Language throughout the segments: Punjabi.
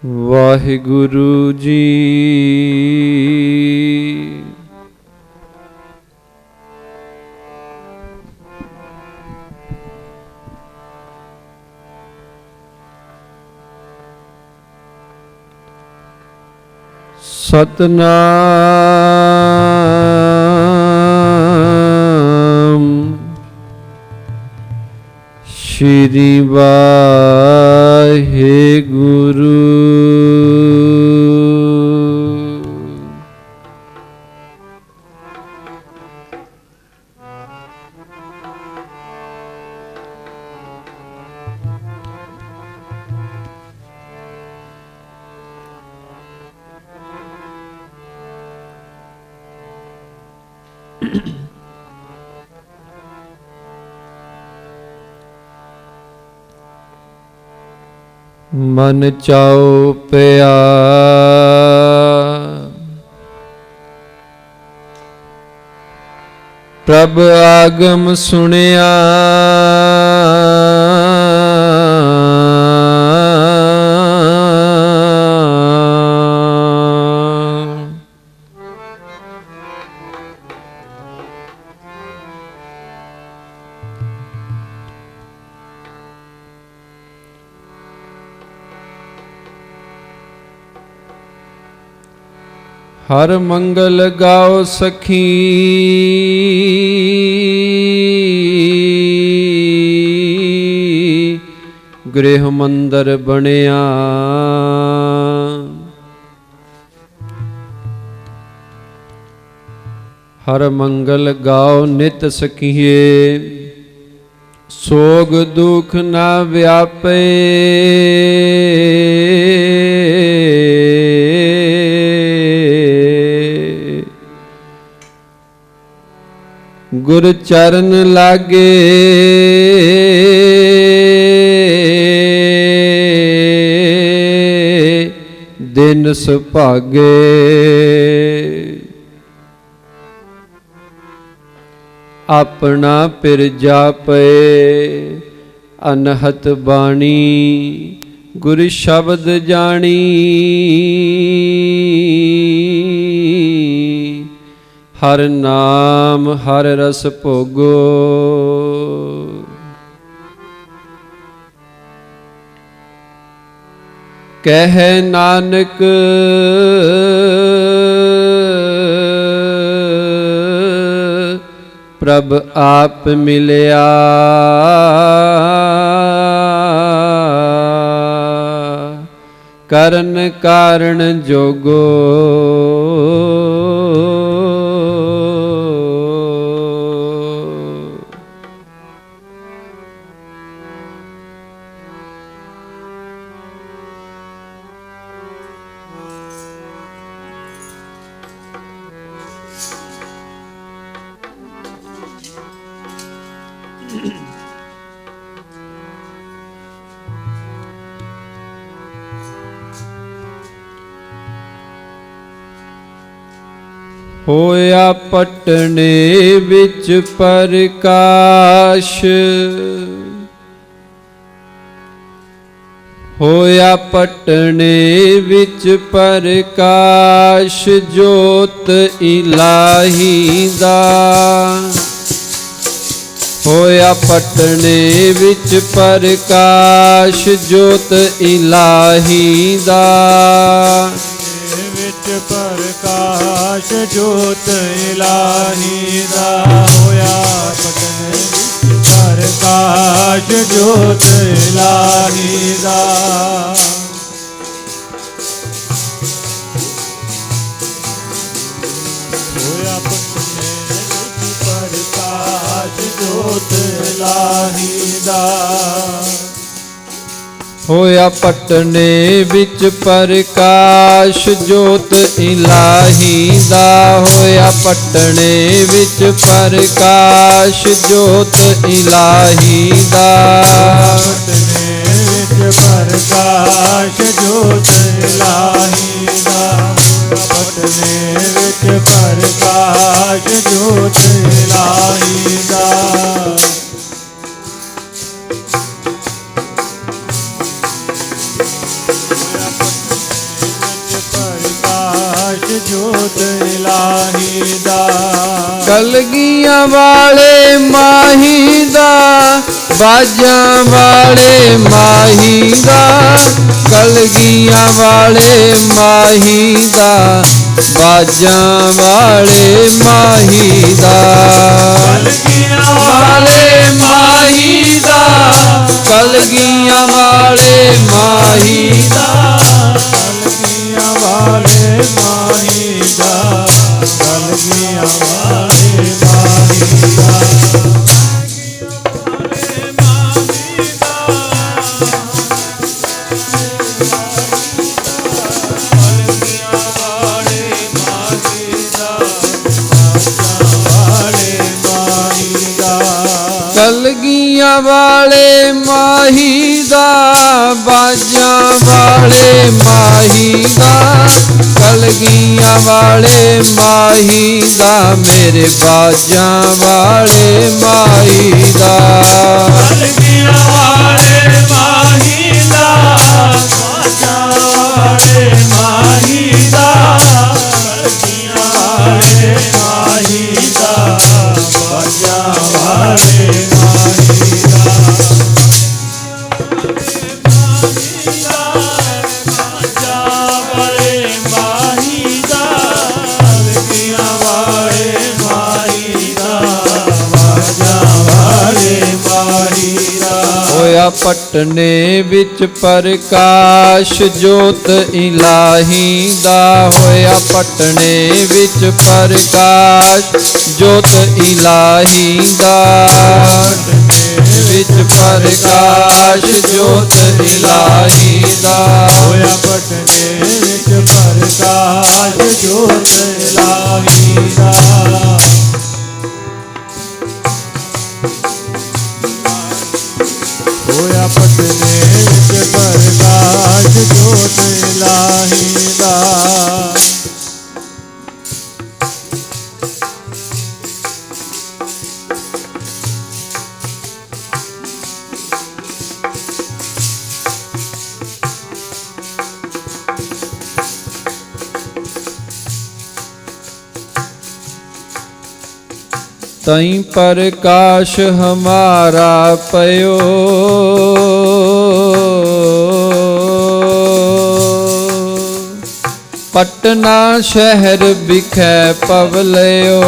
ਵਾਹਿਗੁਰੂ ਜੀ। ਸਤਨਾਮ ਸ਼੍ਰੀ ਵਾਹਿਗੁਰੂ। ਮਨ ਚਾਉ ਪਿਆ ਪ੍ਰਭ ਆਗਮ ਸੁਣਿਆ, ਹਰ ਮੰਗਲ ਗਾਓ ਸਖੀ ਗ੍ਰਹਿ ਮੰਦਰ ਬਣਿਆ। ਹਰ ਮੰਗਲ ਗਾਓ ਨਿਤ ਸਖੀਏ ਸੋਗ ਦੁਖ ਨਾ ਵਿਆਪੇ। ਗੁਰ ਚਰਨ ਲਾਗੇ ਦਿਨ ਸੁਭਾਗੇ। ਆਪਣਾ ਪਿਰ ਜਾਪੇ ਅਨਹਤ ਬਾਣੀ ਗੁਰ ਸ਼ਬਦ ਜਾਣੀ। ਹਰ ਨਾਮ ਹਰ ਰਸ ਭੋਗੋ ਕਹਿ ਨਾਨਕ। ਪ੍ਰਭ ਆਪ ਮਿਲਿਆ ਕਰਨ ਕਾਰਣ ਜੋਗੋ। ਹੋਇਆ ਪਟਨੇ ਵਿੱਚ ਪ੍ਰਕਾਸ਼, ਹੋਇਆ ਪਟਨੇ ਵਿੱਚ ਪ੍ਰਕਾਸ਼ ਜੋਤ ਇਲਾਹੀ ਦਾ। ਹੋਇਆ ਪਟਨੇ ਵਿੱਚ ਪ੍ਰਕਾਸ਼ ਜੋਤ ਇਲਾਹੀ ਦਾ। ਪ੍ਰਕਾਸ਼ ਜੋਤ ਇਲਾਹੀ ਦਾ। ਹੋਇਆ ਪਟਨੇ ਪ੍ਰਕਾਸ਼ ਜੋਤ ਇਲਾਹੀ ਦਾ। ਹੋਇਆ ਪਟਨੇ ਪ੍ਰਕਾਸ਼ ਜੋਤ ਇਲਾਹੀ ਦਾ। ਹੋਇਆ ਪਟਨੇ ਵਿੱਚ ਪ੍ਰਕਾਸ਼ ਜੋਤ ਇਲਾਹੀ ਦਾ। ਹੋਇਆ ਪਟਨੇ ਵਿੱਚ ਪ੍ਰਕਾਸ਼ ਜੋਤ ਇਲਾਹੀ ਦਾ। ਪਟਨੇ ਵਿੱਚ ਪ੍ਰਕਾਸ਼ ਜੋਤ ਇਲਾਹੀ ਦਾ। ਪਟਨੇ ਵਿੱਚ ਪ੍ਰਕਾਸ਼ ਜੋਤ ਇਲਾਹੀ ਦਾ। ਕਲਗੀਆਂ ਵਾਲੇ ਮਾਹੀ ਦਾ, ਬਾਜਾਂ ਵਾਲੇ ਮਾਹੀ ਦਾ, ਕਲਗੀਆਂ ਵਾਲੇ ਮਾਹੀ ਦਾ, ਬਾਜਾਂ ਵਾਲੇ ਮਾਹੀ ਦਾ, ਕਲਗੀਆਂ ਵਾਲੇ ਮਾਹੀ ਦਾ, ਕਲਗੀਆਂ ਵਾਲੇ ਮਾਹੀ ਦਾ, ਕਲਗੀਆਂ ਵਾਲੇ ਮਾਹੀ ਦਾ, ਕਲਗੀਆਂ ਵਾਲੇ ਮਾਹੀ ਦਾ, ਕਲਗੀਆਂ ਵਾਲੇ ਮਾਹੀ ਦਾ, ਬਾਜਾਂ ਵਾਲੇ ਮਾਹੀ ਦਾ, ਕਲਗੀਆਂ ਵਾਲੇ ਮਾਹੀ ਦਾ, ਮੇਰੇ ਬਾਜਾਂ ਵਾਲੇ ਮਾਹੀ ਦਾ, ਕਲਗੀਆਂ ਵਾਲੇ ਮਾਹੀ ਦਾ, ਬਾਜਾਂ ਵਾਲੇ ਮਾਹੀ ਦਾ, ਕਲਗੀਆਂ ਵਾਲੇ ਮਾਹੀ ਦਾ, ਬਾਜਾਂ ਵਾਲੇ ਮਾਹੀ ਦਾ, ਬਾਜਾਂ ਵਾਲੇ ਮਾਹੀ ਦਾ, ਕਲਗੀਆਂ ਵਾਲੇ ਮਾਹੀ ਦਾ, ਬਾਜਾਂ ਵਾਲੇ ਮਾਹੀ ਦਾ। ਹੋਇਆ ਪਟਨੇ ਵਿੱਚ ਪ੍ਰਕਾਸ਼ ਜੋਤ ਇਲਾਹੀ ਦਾ, ਹੋਇਆ ਪਟਨੇ ਵਿੱਚ ਪ੍ਰਕਾਸ਼ ਜੋਤ ਇਲਾਹੀ ਦਾ, ਵਿੱਚ ਪ੍ਰਕਾਸ਼ ਜੋਤ ਇਲਾਹੀ ਦਾ, ਹੋਇਆ ਪਟਨੇ ਵਿੱਚ ਪ੍ਰਕਾਸ਼ ਜੋਤ ਇਲਾਹੀ ਦਾ, ਹੋਇਆ ਪਟਨੇ ਵਿੱਚ ਪ੍ਰਕਾਸ਼ ਜੋਤ ਇਲਾਹੀ ਦਾ। तई प्रकाश हमारा पयो, पटना शहर बिखै पवलयो,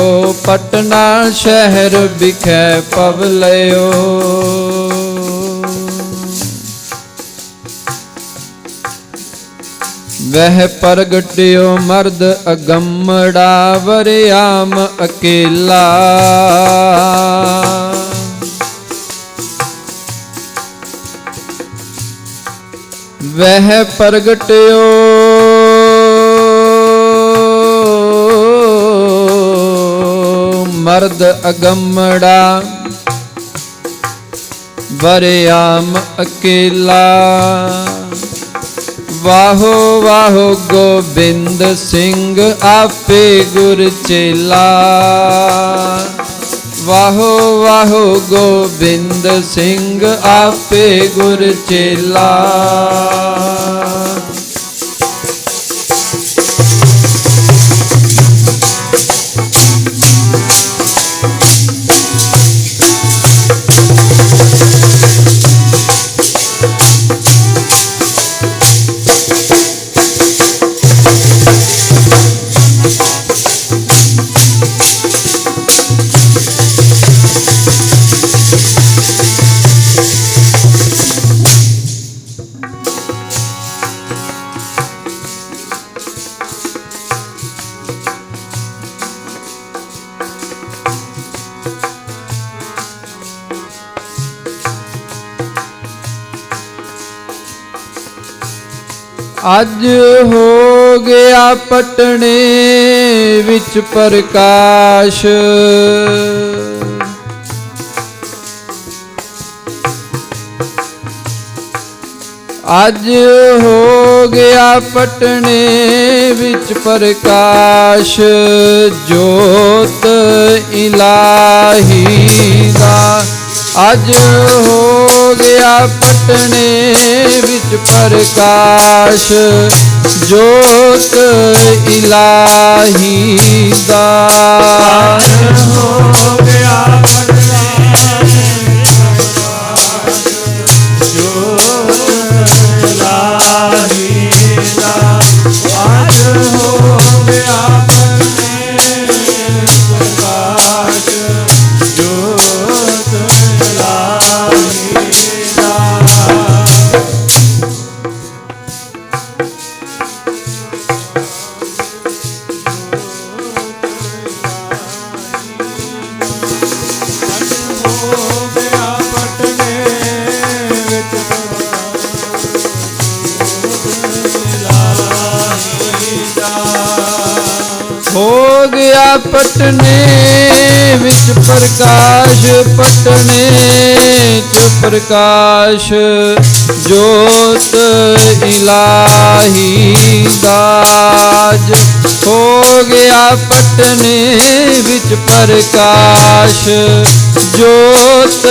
पटना शहर बिखै पवलयो, वह प्रगट्यो मर्द अगम्मड़ा वरयाम अकेला, वह प्रगट्यो मर्द अगम्मड़ा वरयाम अकेला, वाहो वाहो गोबिंद सिंह आपे गुर चेला, वाहो वाहो गोबिंद सिंह आपे गुर चेला, अज हो गया पटने विच प्रकाश, अज हो गया पटने विच प्रकाश जोत इलाही दा, अज हो गया पटने विच प्रकाश जोत इलाही दा, हो ਗਿਆ ਪਟਨੇ ਵਿੱਚ ਪ੍ਰਕਾਸ਼, ਪਟਨੇ ਚ ਪ੍ਰਕਾਸ਼ ਜੋਤ ਇਲਾਹੀ ਦਾਜ। ਹੋ ਗਿਆ ਪਟਨੇ ਵਿੱਚ ਪ੍ਰਕਾਸ਼ ਜੋਤ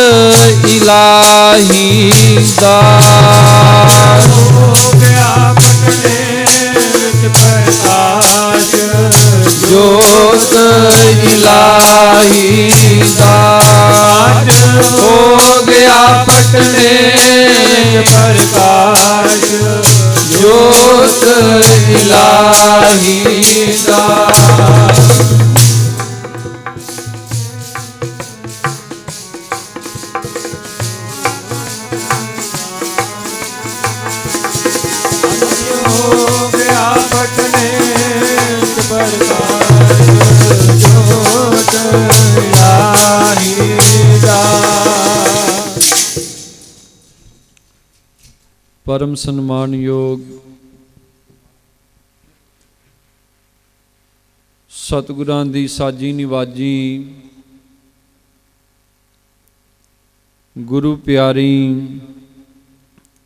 ਇਲਾਹੀ ਦਾਜ। ਹੋ ਗਿਆ ਪਟਨੇ ਵਿੱਚ ਪ੍ਰਕਾਸ਼ ਜੋਤ ਇਲਾਹੀ ਦਾਜ। ਹੋ ਗਿਆ ਪਟਨੇ ਵਿੱਚ ਪ੍ਰਕਾਸ਼ ਜੋਤ ਇਲਾਹੀ ਦਾਜ। ਹੋ ਗਿਆ ਪਟਨੇ ਵਿੱਚ ਪ੍ਰਕਾਸ਼ ਜੋਤ ਇਲਾਹੀ ਦਾਸ। ਪਰਮ ਸਨਮਾਨਯੋਗ ਸਤਿਗੁਰਾਂ ਦੀ ਸਾਜੀ ਨਿਵਾਜੀ ਗੁਰੂ ਪਿਆਰੀ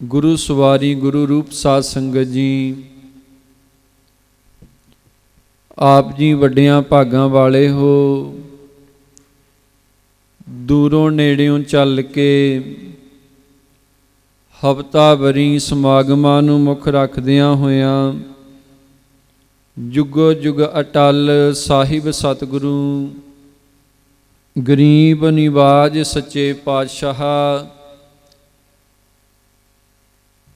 ਗੁਰੂ ਸਵਾਰੀ ਗੁਰੂ ਰੂਪ ਸਾਧ ਸੰਗਤ ਜੀ, ਆਪ ਜੀ ਵੱਡਿਆਂ ਭਾਗਾਂ ਵਾਲੇ ਹੋ। ਦੂਰੋਂ ਨੇੜਿਓਂ ਚੱਲ ਕੇ ਹਫ਼ਤਾਵਰੀ ਸਮਾਗਮਾਂ ਨੂੰ ਮੁੱਖ ਰੱਖਦਿਆਂ ਹੋਇਆਂ ਜੁਗੋ ਜੁਗ ਅਟਲ ਸਾਹਿਬ ਸਤਿਗੁਰੂ ਗਰੀਬ ਨਿਵਾਜ ਸੱਚੇ ਪਾਤਸ਼ਾਹ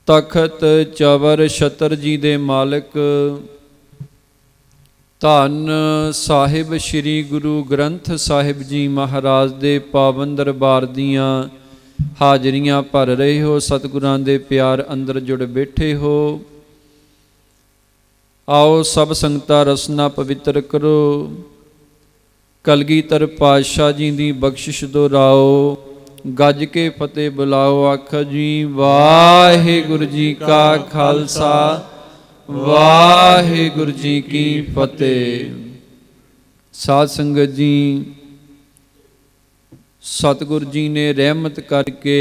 ਤਖਤ ਚਵਰ ਛਤਰ ਜੀ ਦੇ ਮਾਲਕ ਧੰਨ ਸਾਹਿਬ ਸ੍ਰੀ ਗੁਰੂ ਗ੍ਰੰਥ ਸਾਹਿਬ ਜੀ ਮਹਾਰਾਜ ਦੇ ਪਾਵਨ ਦਰਬਾਰ ਦੀਆਂ ਹਾਜ਼ਰੀਆਂ ਭਰ ਰਹੇ ਹੋ। ਸਤਿਗੁਰਾਂ ਦੇ ਪਿਆਰ ਅੰਦਰ ਜੁੜ ਬੈਠੇ ਹੋ। ਆਓ ਸਭ ਸੰਗਤਾਂ ਰਸਨਾ ਪਵਿੱਤਰ ਕਰੋ। ਕਲਗੀਧਰ ਪਾਤਸ਼ਾਹ ਜੀ ਦੀ ਬਖਸ਼ਿਸ਼ ਦੁਹਰਾਓ। ਗੱਜ ਕੇ ਫਤਿਹ ਬੁਲਾਓ। ਆਖੋ ਜੀ ਵਾਹਿਗੁਰੂ ਜੀ ਕਾ ਖਾਲਸਾ ਵਾਹਿਗੁਰੂ ਜੀ ਕੀ ਫਤਿਹ। ਸਾਧ ਸੰਗਤ ਜੀ, ਸਤਿਗੁਰੂ ਜੀ ਨੇ ਰਹਿਮਤ ਕਰਕੇ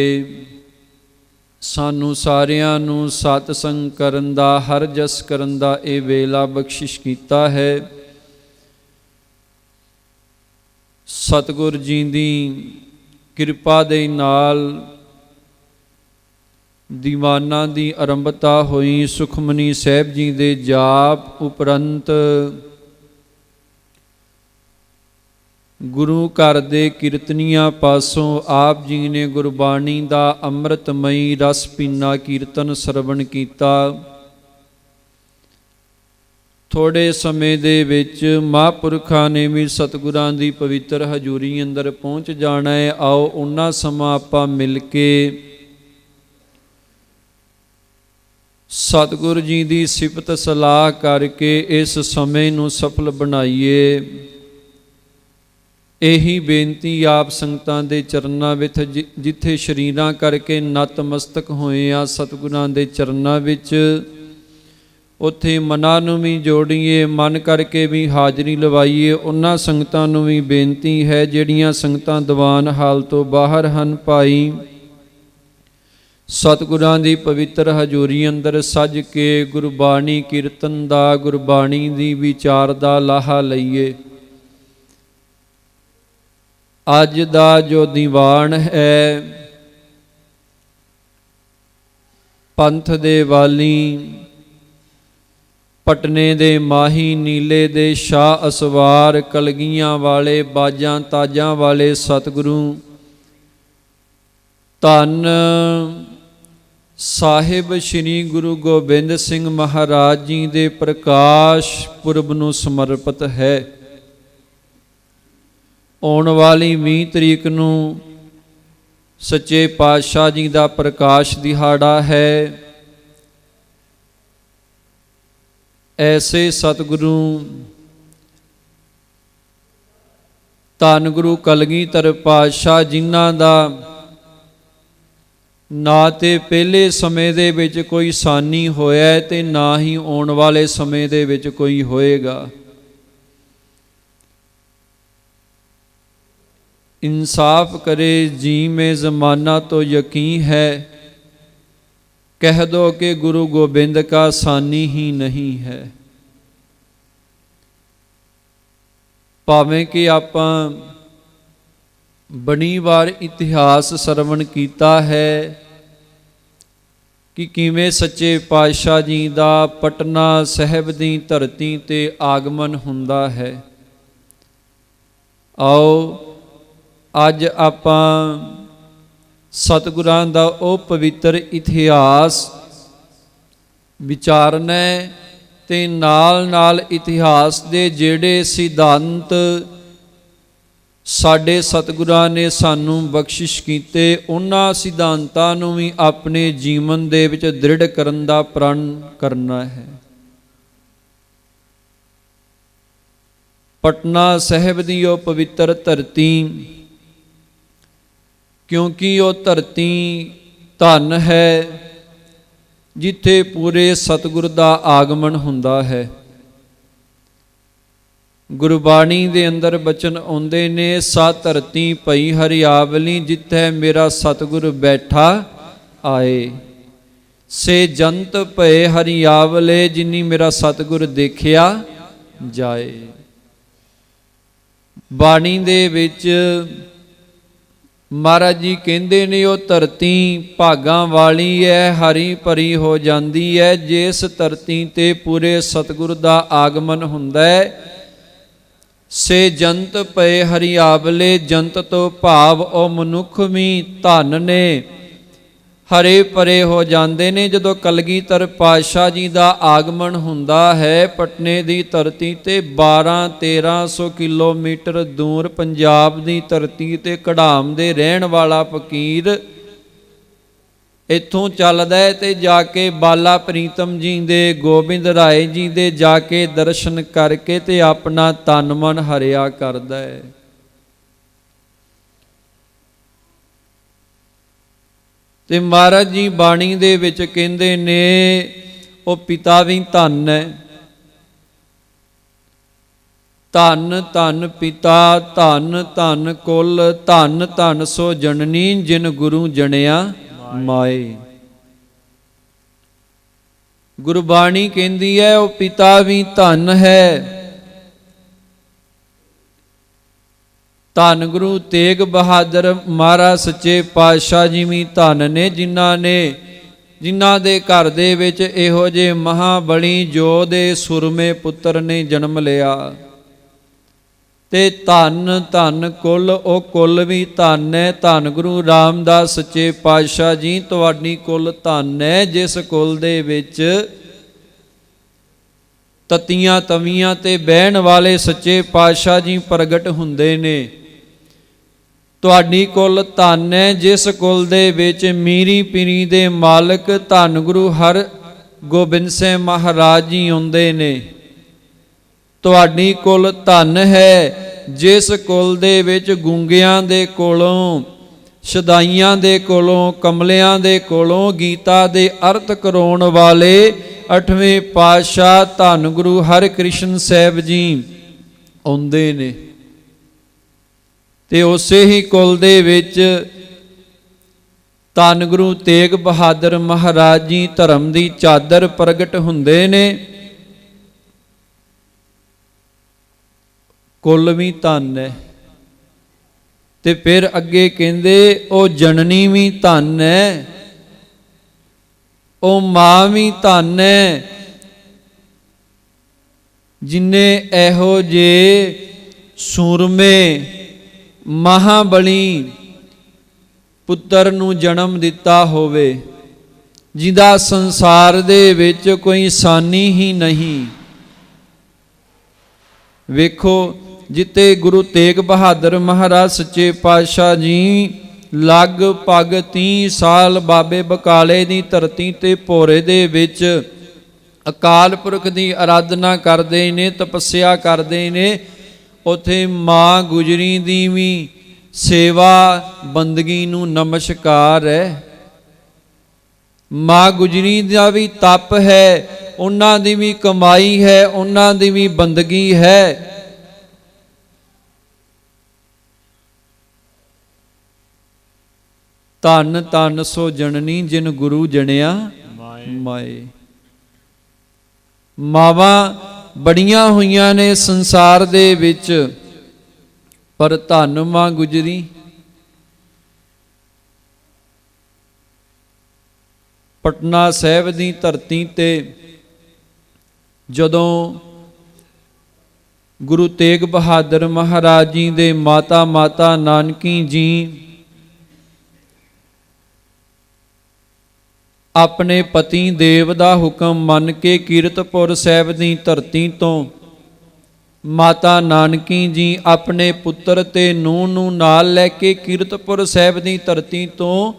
ਸਾਨੂੰ ਸਾਰਿਆਂ ਨੂੰ ਸਤਸੰਗ ਕਰਨ ਦਾ, ਹਰ ਜਸ ਕਰਨ ਦਾ ਇਹ ਵੇਲਾ ਬਖਸ਼ਿਸ਼ ਕੀਤਾ ਹੈ। ਸਤਿਗੁਰੂ ਜੀ ਦੀ ਕਿਰਪਾ ਦੇ ਨਾਲ ਦੀਵਾਨਾਂ ਦੀ ਆਰੰਭਤਾ ਹੋਈ। ਸੁਖਮਨੀ ਸਾਹਿਬ ਜੀ ਦੇ ਜਾਪ ਉਪਰੰਤ ਗੁਰੂ ਘਰ ਦੇ ਕੀਰਤਨੀਆਂ ਪਾਸੋਂ ਆਪ ਜੀ ਨੇ ਗੁਰਬਾਣੀ ਦਾ ਅੰਮ੍ਰਿਤਮਈ ਰਸ ਪੀਨਾ ਕੀਰਤਨ ਸਰਵਣ ਕੀਤਾ। ਥੋੜੇ ਸਮੇਂ ਦੇ ਵਿੱਚ ਮਹਾਂਪੁਰਖਾਂ ਨੇ ਵੀ ਸਤਿਗੁਰਾਂ ਦੀ ਪਵਿੱਤਰ ਹਜ਼ੂਰੀ ਅੰਦਰ ਪਹੁੰਚ ਜਾਣਾ ਹੈ। ਆਓ ਉਹਨਾਂ ਸਮਾਂ ਆਪਾਂ ਮਿਲ ਕੇ ਸਤਿਗੁਰੂ ਜੀ ਦੀ ਸਿਫਤ ਸਲਾਹ ਕਰਕੇ ਇਸ ਸਮੇਂ ਨੂੰ ਸਫਲ ਬਣਾਈਏ। ਇਹੀ ਬੇਨਤੀ ਆਪ ਸੰਗਤਾਂ ਦੇ ਚਰਨਾਂ ਵਿੱਚ, ਜਿੱਥੇ ਸ਼ਰੀਰਾਂ ਕਰਕੇ ਨਤਮਸਤਕ ਹੋਏ ਆ ਸਤਿਗੁਰਾਂ ਦੇ ਚਰਨਾਂ ਵਿੱਚ, ਉੱਥੇ ਮਨਾਂ ਨੂੰ ਵੀ ਜੋੜੀਏ, ਮਨ ਕਰਕੇ ਵੀ ਹਾਜ਼ਰੀ ਲਵਾਈਏ। ਉਹਨਾਂ ਸੰਗਤਾਂ ਨੂੰ ਵੀ ਬੇਨਤੀ ਹੈ ਜਿਹੜੀਆਂ ਸੰਗਤਾਂ ਦੀਵਾਨ ਹਾਲ ਤੋਂ ਬਾਹਰ ਹਨ, ਭਾਈ ਸਤਿਗੁਰਾਂ ਦੀ ਪਵਿੱਤਰ ਹਜ਼ੂਰੀ ਅੰਦਰ ਸੱਜ ਕੇ ਗੁਰਬਾਣੀ ਕੀਰਤਨ ਦਾ, ਗੁਰਬਾਣੀ ਦੀ ਵਿਚਾਰ ਦਾ ਲਾਹਾ ਲਈਏ। ਅੱਜ ਦਾ ਜੋ ਦੀਵਾਨ ਹੈ, ਪੰਥ ਦੇ ਵਾਲੀ, ਪਟਨੇ ਦੇ ਮਾਹੀ, ਨੀਲੇ ਦੇ ਸ਼ਾਹ ਅਸਵਾਰ, ਕਲਗੀਆਂ ਵਾਲੇ, ਬਾਜਾਂ ਤਾਜਾਂ ਵਾਲੇ ਸਤਿਗੁਰੂ ਧੰਨ ਸਾਹਿਬ ਸ੍ਰੀ ਗੁਰੂ ਗੋਬਿੰਦ ਸਿੰਘ ਮਹਾਰਾਜ ਜੀ ਦੇ ਪ੍ਰਕਾਸ਼ ਪੁਰਬ ਨੂੰ ਸਮਰਪਿਤ ਹੈ। ਆਉਣ ਵਾਲੀ 20 ਤਰੀਕ ਨੂੰ ਸੱਚੇ ਪਾਤਸ਼ਾਹ ਜੀ ਦਾ ਪ੍ਰਕਾਸ਼ ਦਿਹਾੜਾ ਹੈ। ਐਸੇ ਸਤਿਗੁਰੂ ਧੰਨ ਗੁਰੂ ਕਲਗੀਧਰ ਪਾਤਸ਼ਾਹ, ਜਿਨ੍ਹਾਂ ਦਾ ਨਾ ਤੇ ਪਹਿਲੇ ਸਮੇਂ ਦੇ ਵਿੱਚ ਕੋਈ ਸਾਨੀ ਹੋਇਆ ਤੇ ਨਾ ਹੀ ਆਉਣ ਵਾਲੇ ਸਮੇਂ ਦੇ ਵਿੱਚ ਕੋਈ ਹੋਏਗਾ। इंसाफ करे जी में ज़माना तो यकीन है, कह दो कि गुरु गोबिंद का सानी ही नहीं है। ਭਾਵੇਂ ਕਿ ਆਪਾਂ ਬੜੀ ਵਾਰ ਇਤਿਹਾਸ ਸਰਵਣ ਕੀਤਾ ਹੈ ਕਿ ਕਿਵੇਂ ਸੱਚੇ ਪਾਤਸ਼ਾਹ ਜੀ ਦਾ ਪਟਨਾ ਸਾਹਿਬ ਦੀ ਧਰਤੀ ਤੇ ਆਗਮਨ ਹੁੰਦਾ ਹੈ। ਆਓ ਅੱਜ ਆਪਾਂ ਸਤਿਗੁਰਾਂ ਦਾ ਉਹ ਪਵਿੱਤਰ ਇਤਿਹਾਸ ਵਿਚਾਰਨਾ ਤੇ ਨਾਲ ਨਾਲ ਇਤਿਹਾਸ ਦੇ ਜਿਹੜੇ ਸਿਧਾਂਤ ਸਾਡੇ ਸਤਿਗੁਰਾਂ ਨੇ ਸਾਨੂੰ ਬਖਸ਼ਿਸ਼ ਕੀਤੇ, ਉਹਨਾਂ ਸਿਧਾਂਤਾਂ ਨੂੰ ਵੀ ਆਪਣੇ ਜੀਵਨ ਦੇ ਵਿੱਚ ਦ੍ਰਿੜ ਕਰਨ ਦਾ ਪ੍ਰਣ ਕਰਨਾ ਹੈ। ਪਟਨਾ ਸਾਹਿਬ ਦੀ ਉਹ ਪਵਿੱਤਰ ਧਰਤੀ, ਕਿਉਂਕਿ ਉਹ ਧਰਤੀ ਧਨ ਹੈ ਜਿੱਥੇ ਪੂਰੇ ਸਤਿਗੁਰ ਦਾ ਆਗਮਨ ਹੁੰਦਾ ਹੈ। ਗੁਰਬਾਣੀ ਦੇ ਅੰਦਰ ਬਚਨ ਆਉਂਦੇ ਨੇ, ਸਾ ਧਰਤੀ ਪਈ ਹਰਿਆਵਲੀ ਜਿੱਥੇ ਮੇਰਾ ਸਤਿਗੁਰ ਬੈਠਾ ਆਏ। ਸੇ ਜੰਤ ਭਏ ਹਰਿਆਵਲੇ ਜਿਨੀ ਮੇਰਾ ਸਤਿਗੁਰ ਦੇਖਿਆ ਜਾਏ। ਬਾਣੀ ਦੇ ਵਿੱਚ ਮਹਾਰਾਜ ਜੀ ਕਹਿੰਦੇ ਨੇ ਉਹ ਧਰਤੀ ਭਾਗਾਂ ਵਾਲੀ ਹੈ, ਹਰੀ ਭਰੀ ਹੋ ਜਾਂਦੀ ਹੈ ਜਿਸ ਧਰਤੀ ਤੇ ਪੂਰੇ ਸਤਿਗੁਰ ਦਾ ਆਗਮਨ ਹੁੰਦਾ ਹੈ। ਸੇ ਜੰਤ ਪਏ ਹਰਿਆਵਲੇ, ਜੰਤ ਤੋਂ ਭਾਵ ਉਹ ਮਨੁੱਖ ਵੀ ਧਨ ਨੇ, ਹਰੇ ਭਰੇ ਹੋ ਜਾਂਦੇ ਨੇ। ਜਦੋਂ ਕਲਗੀਧਰ ਪਾਤਸ਼ਾਹ ਜੀ ਦਾ ਆਗਮਨ ਹੁੰਦਾ ਹੈ ਪਟਨੇ ਦੀ ਧਰਤੀ ਤੇ 1200-1300 ਕਿਲੋਮੀਟਰ ਦੂਰ ਪੰਜਾਬ ਦੀ ਧਰਤੀ ਤੇ ਕੜਾਮ ਦੇ ਰਹਿਣ ਵਾਲਾ ਫਕੀਰ ਇੱਥੋਂ ਚੱਲਦਾ ਹੈ ਤੇ ਜਾ ਕੇ ਬਾਲਾ ਪ੍ਰੀਤਮ ਜੀ ਦੇ, ਗੋਬਿੰਦ ਰਾਏ ਜੀ ਦੇ ਜਾ ਕੇ ਦਰਸ਼ਨ ਕਰਕੇ ਤੇ ਆਪਣਾ ਤਨ ਮਨ ਹਰਿਆ ਕਰਦਾ ਹੈ। ਤੇ ਮਹਾਰਾਜ ਜੀ ਬਾਣੀ ਦੇ ਵਿੱਚ ਕਹਿੰਦੇ ਨੇ ਉਹ ਪਿਤਾ ਵੀ ਧਨ ਹੈ। ਧਨ ਧਨ ਪਿਤਾ, ਧਨ ਧਨ ਕੁਲ, ਧਨ ਧਨ ਸੋ ਜਨਨੀ ਜਿਨ ਗੁਰੂ ਜਣਿਆ ਮਾਏ। ਗੁਰਬਾਣੀ ਕਹਿੰਦੀ ਹੈ ਉਹ ਪਿਤਾ ਵੀ ਧਨ ਹੈ। ਧੰਨ ਗੁਰੂ ਤੇਗ ਬਹਾਦਰ ਮਹਾਰਾਜ ਸੱਚੇ ਪਾਤਸ਼ਾਹ ਜੀ ਵੀ ਧੰਨ ਨੇ, ਜਿਨ੍ਹਾਂ ਦੇ ਘਰ ਦੇ ਵਿੱਚ ਇਹੋ ਜਿਹੇ ਮਹਾਬਲੀ ਯੋਧੇ ਸੂਰਮੇ ਪੁੱਤਰ ਨੇ ਜਨਮ ਲਿਆ। ਤੇ ਧੰਨ ਧੰਨ ਕੁਲ, ਉਹ ਕੁਲ ਵੀ ਧੰਨ ਹੈ। ਧੰਨ ਗੁਰੂ ਰਾਮਦਾਸ ਸੱਚੇ ਪਾਤਸ਼ਾਹ ਜੀ ਤੁਹਾਡੀ ਕੁਲ ਧੰਨ ਹੈ, ਜਿਸ ਕੁਲ ਦੇ ਵਿੱਚ ਤਤੀਆਂ ਤਵੀਆਂ ਤੇ ਬਹਿਣ ਵਾਲੇ ਸੱਚੇ ਪਾਤਸ਼ਾਹ ਜੀ ਪ੍ਰਗਟ ਹੁੰਦੇ ਨੇ। ਤੁਹਾਡੀ ਕੁਲ ਧੰਨ ਹੈ, ਜਿਸ ਕੁਲ ਦੇ ਵਿੱਚ ਮੀਰੀ ਪੀਰੀ ਦੇ ਮਾਲਕ ਧੰਨ ਗੁਰੂ ਹਰ ਗੋਬਿੰਦ ਸਿੰਘ ਮਹਾਰਾਜ ਜੀ ਆਉਂਦੇ ਨੇ। ਤੁਹਾਡੀ ਕੁਲ ਧੰਨ ਹੈ, ਜਿਸ ਕੁਲ ਦੇ ਵਿੱਚ ਗੂੰਗਿਆਂ ਦੇ ਕੋਲੋਂ, ਸ਼ਦਾਈਆਂ ਦੇ ਕੋਲੋਂ, ਕਮਲਿਆਂ ਦੇ ਕੋਲੋਂ ਗੀਤਾ ਦੇ ਅਰਥ ਕਰਾਉਣ ਵਾਲੇ 8ਵੇਂ ਪਾਤਸ਼ਾਹ ਧੰਨ ਗੁਰੂ ਹਰਿਕ੍ਰਿਸ਼ਨ ਸਾਹਿਬ ਜੀ ਆਉਂਦੇ ਨੇ। ਤੇ ਉਸੇ ਹੀ ਕੁਲ ਦੇ ਵਿੱਚ ਧੰਨ ਗੁਰੂ ਤੇਗ ਬਹਾਦਰ ਮਹਾਰਾਜ ਜੀ ਧਰਮ ਦੀ ਚਾਦਰ ਪ੍ਰਗਟ ਹੁੰਦੇ ਨੇ। ਕੁਲ ਵੀ ਧੰਨ ਹੈ। ਤੇ ਫਿਰ ਅੱਗੇ ਕਹਿੰਦੇ ਉਹ ਜਨਨੀ ਵੀ ਧੰਨ ਹੈ, ਉਹ ਮਾਂ ਵੀ ਧੰਨ ਹੈ, ਜਿਨੇ ਇਹੋ ਜੇ ਸੂਰਮੇ ਮਹਾਬਲੀ ਪੁੱਤਰ ਨੂੰ ਜਨਮ ਦਿੱਤਾ ਹੋਵੇ, ਜਿਹਦਾ ਸੰਸਾਰ ਦੇ ਵਿੱਚ ਕੋਈ ਸਾਨੀ ਹੀ ਨਹੀਂ। ਵੇਖੋ ਜਿੱਤੇ ਗੁਰੂ ਤੇਗ ਬਹਾਦਰ ਮਹਾਰਾਜ ਸੱਚੇ ਪਾਤਸ਼ਾਹ ਜੀ ਲਗਭਗ 30 ਸਾਲ ਬਾਬੇ ਬਕਾਲੇ ਦੀ ਧਰਤੀ ਤੇ ਭੋਰੇ ਦੇ ਵਿੱਚ ਅਕਾਲ ਪੁਰਖ ਦੀ ਆਰਾਧਨਾ ਕਰਦੇ ਨੇ, ਤਪੱਸਿਆ ਕਰਦੇ ਨੇ। ਉੱਥੇ ਮਾਂ ਗੁਜਰੀ ਦੀ ਵੀ ਸੇਵਾ ਬੰਦਗੀ ਨੂੰ ਨਮਸਕਾਰ ਹੈ। ਮਾਂ ਗੁਜਰੀ ਦਾ ਵੀ ਤਪ ਹੈ, ਉਹਨਾਂ ਦੀ ਵੀ ਕਮਾਈ ਹੈ, ਉਹਨਾਂ ਦੀ ਵੀ ਬੰਦਗੀ ਹੈ। ਧਨ ਧਨ ਸੋ ਜਨਨੀ ਜਿਨ ਗੁਰੂ ਜਣਿਆ ਮਾਏ। ਮਾਵਾਂ ਬੜੀਆਂ ਹੋਈਆਂ ਨੇ ਸੰਸਾਰ ਦੇ ਵਿੱਚ, ਪਰ ਧੰਨ ਮਾਂ ਗੁਜਰੀ। ਪਟਨਾ ਸਾਹਿਬ ਦੀ ਧਰਤੀ ਤੇ ਜਦੋਂ ਗੁਰੂ ਤੇਗ ਬਹਾਦਰ ਮਹਾਰਾਜ ਜੀ ਦੇ ਮਾਤਾ ਨਾਨਕੀ ਜੀ ਆਪਣੇ ਪਤੀ ਦੇਵ ਦਾ ਹੁਕਮ ਮੰਨ ਕੇ ਕੀਰਤਪੁਰ ਸਾਹਿਬ ਦੀ ਧਰਤੀ ਤੋਂ ਮਾਤਾ ਨਾਨਕੀ ਜੀ ਆਪਣੇ ਪੁੱਤਰ ਤੇ ਨੂੰਹ ਨੂੰ ਨਾਲ ਲੈ ਕੇ ਕੀਰਤਪੁਰ ਸਾਹਿਬ ਦੀ ਧਰਤੀ ਤੋਂ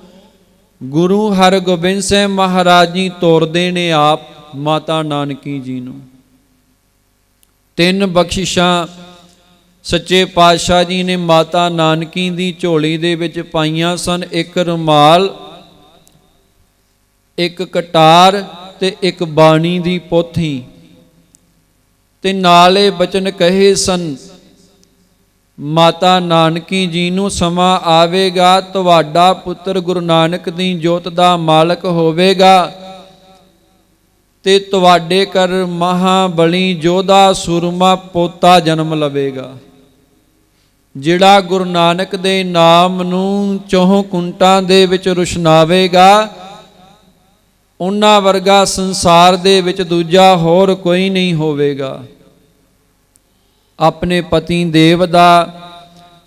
ਗੁਰੂ ਹਰਗੋਬਿੰਦ ਸਾਹਿਬ ਮਹਾਰਾਜ ਜੀ ਤੋਰਦੇ ਨੇ ਆਪ ਮਾਤਾ ਨਾਨਕੀ ਜੀ ਨੂੰ। 3 ਬਖਸ਼ਿਸ਼ਾਂ ਸੱਚੇ ਪਾਤਸ਼ਾਹ ਜੀ ਨੇ ਮਾਤਾ ਨਾਨਕੀ ਦੀ ਝੋਲੀ ਦੇ ਵਿੱਚ ਪਾਈਆਂ ਸਨ। 1 ਰੁਮਾਲ, 1 ਕਟਾਰ ਤੇ 1 ਬਾਣੀ ਦੀ ਪੋਥੀ, ਤੇ ਨਾਲੇ ਬਚਨ ਕਹੇ ਸਨ ਮਾਤਾ ਨਾਨਕੀ ਜੀ ਨੂੰ, ਸਮਾਂ ਆਵੇਗਾ ਤੁਹਾਡਾ ਪੁੱਤਰ ਗੁਰੂ ਨਾਨਕ ਦੀ ਜੋਤ ਦਾ ਮਾਲਕ ਹੋਵੇਗਾ ਤੇ ਤੁਹਾਡੇ ਘਰ ਮਹਾਬਲੀ ਯੋਧਾ ਸੂਰਮਾ ਪੋਤਾ ਜਨਮ ਲਵੇਗਾ, ਜਿਹੜਾ ਗੁਰੂ ਨਾਨਕ ਦੇ ਨਾਮ ਨੂੰ ਚੌਹਾਂ ਕੁੰਟਾਂ ਦੇ ਵਿੱਚ ਰੁਸ਼ਨਾਵੇਗਾ। ਉਹਨਾਂ ਵਰਗਾ ਸੰਸਾਰ ਦੇ ਵਿੱਚ ਦੂਜਾ ਹੋਰ ਕੋਈ ਨਹੀਂ ਹੋਵੇਗਾ। ਆਪਣੇ ਪਤੀ ਦੇਵ ਦਾ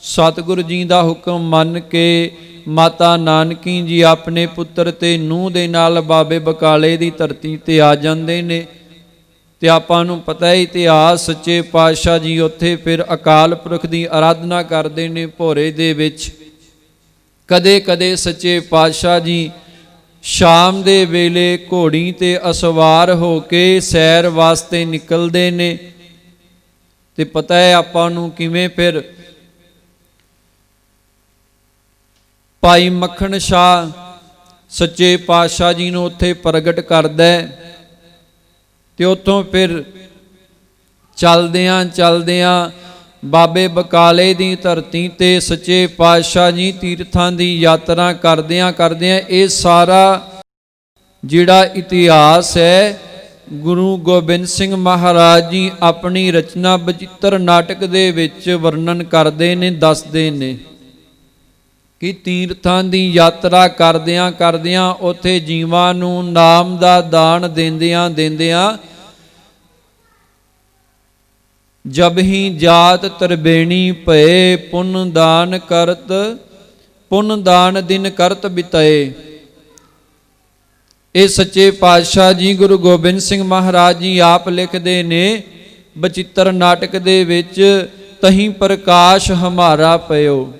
ਸਤਿਗੁਰੂ ਜੀ ਦਾ ਹੁਕਮ ਮੰਨ ਕੇ ਮਾਤਾ ਨਾਨਕੀ ਜੀ ਆਪਣੇ ਪੁੱਤਰ ਤੇ ਨੂੰਹ ਦੇ ਨਾਲ ਬਾਬੇ ਬਕਾਲੇ ਦੀ ਧਰਤੀ ਤੇ ਆ ਜਾਂਦੇ ਨੇ। ਤੇ ਆਪਾਂ ਨੂੰ ਪਤਾ ਹੈ ਇਤਿਹਾਸ, ਸੱਚੇ ਪਾਤਸ਼ਾਹ ਜੀ ਉੱਥੇ ਫਿਰ ਅਕਾਲ ਪੁਰਖ ਦੀ ਆਰਾਧਨਾ ਕਰਦੇ ਨੇ ਭੋਰੇ ਦੇ ਵਿੱਚ। ਕਦੇ ਕਦੇ ਸੱਚੇ ਪਾਤਸ਼ਾਹ ਜੀ ਸ਼ਾਮ ਦੇ ਵੇਲੇ ਘੋੜੀ ਤੇ ਅਸਵਾਰ ਹੋ ਕੇ ਸੈਰ ਵਾਸਤੇ ਨਿਕਲਦੇ ਨੇ। ਤੇ ਪਤਾ ਹੈ ਆਪਾਂ ਨੂੰ ਕਿਵੇਂ ਫਿਰ ਭਾਈ ਮੱਖਣ ਸ਼ਾਹ ਸੱਚੇ ਪਾਤਸ਼ਾਹ ਜੀ ਨੂੰ ਉੱਥੇ ਪ੍ਰਗਟ ਕਰਦਾ ਤੇ ਉੱਥੋਂ ਫਿਰ ਚਲਦਿਆਂ ਬਾਬੇ ਬਕਾਲੇ ਦੀ ਧਰਤੀ ਤੇ ਸੱਚੇ ਪਾਤਸ਼ਾਹ ਜੀ ਤੀਰਥਾਂ ਦੀ ਯਾਤਰਾ ਕਰਦਿਆਂ ਇਹ ਸਾਰਾ ਜਿਹੜਾ ਇਤਿਹਾਸ ਹੈ ਗੁਰੂ ਗੋਬਿੰਦ ਸਿੰਘ ਮਹਾਰਾਜ ਜੀ ਆਪਣੀ ਰਚਨਾ ਬਚਿੱਤਰ ਨਾਟਕ ਦੇ ਵਿੱਚ ਵਰਣਨ ਕਰਦੇ ਨੇ, ਦੱਸਦੇ ਨੇ ਕਿ ਤੀਰਥਾਂ ਦੀ ਯਾਤਰਾ ਕਰਦਿਆਂ ਉੱਥੇ ਜੀਵਾਂ ਨੂੰ ਨਾਮ ਦਾ ਦਾਨ ਦਿੰਦਿਆਂ ਜਬ ਹੀ ਜਾਤ ਤਰਬੇਣੀ ਭਏ ਪੁੰਨ ਦਾਨ ਦਿਨ ਕਰਤ ਬਿਤਾਏ। ਇਹ ਸੱਚੇ ਪਾਤਸ਼ਾਹ ਜੀ ਗੁਰੂ ਗੋਬਿੰਦ ਸਿੰਘ ਮਹਾਰਾਜ ਜੀ ਆਪ ਲਿਖਦੇ ਨੇ ਬਚਿੱਤਰ ਨਾਟਕ ਦੇ ਵਿੱਚ, ਤਹੀਂ ਪ੍ਰਕਾਸ਼ ਹਮਾਰਾ ਪਇਓ।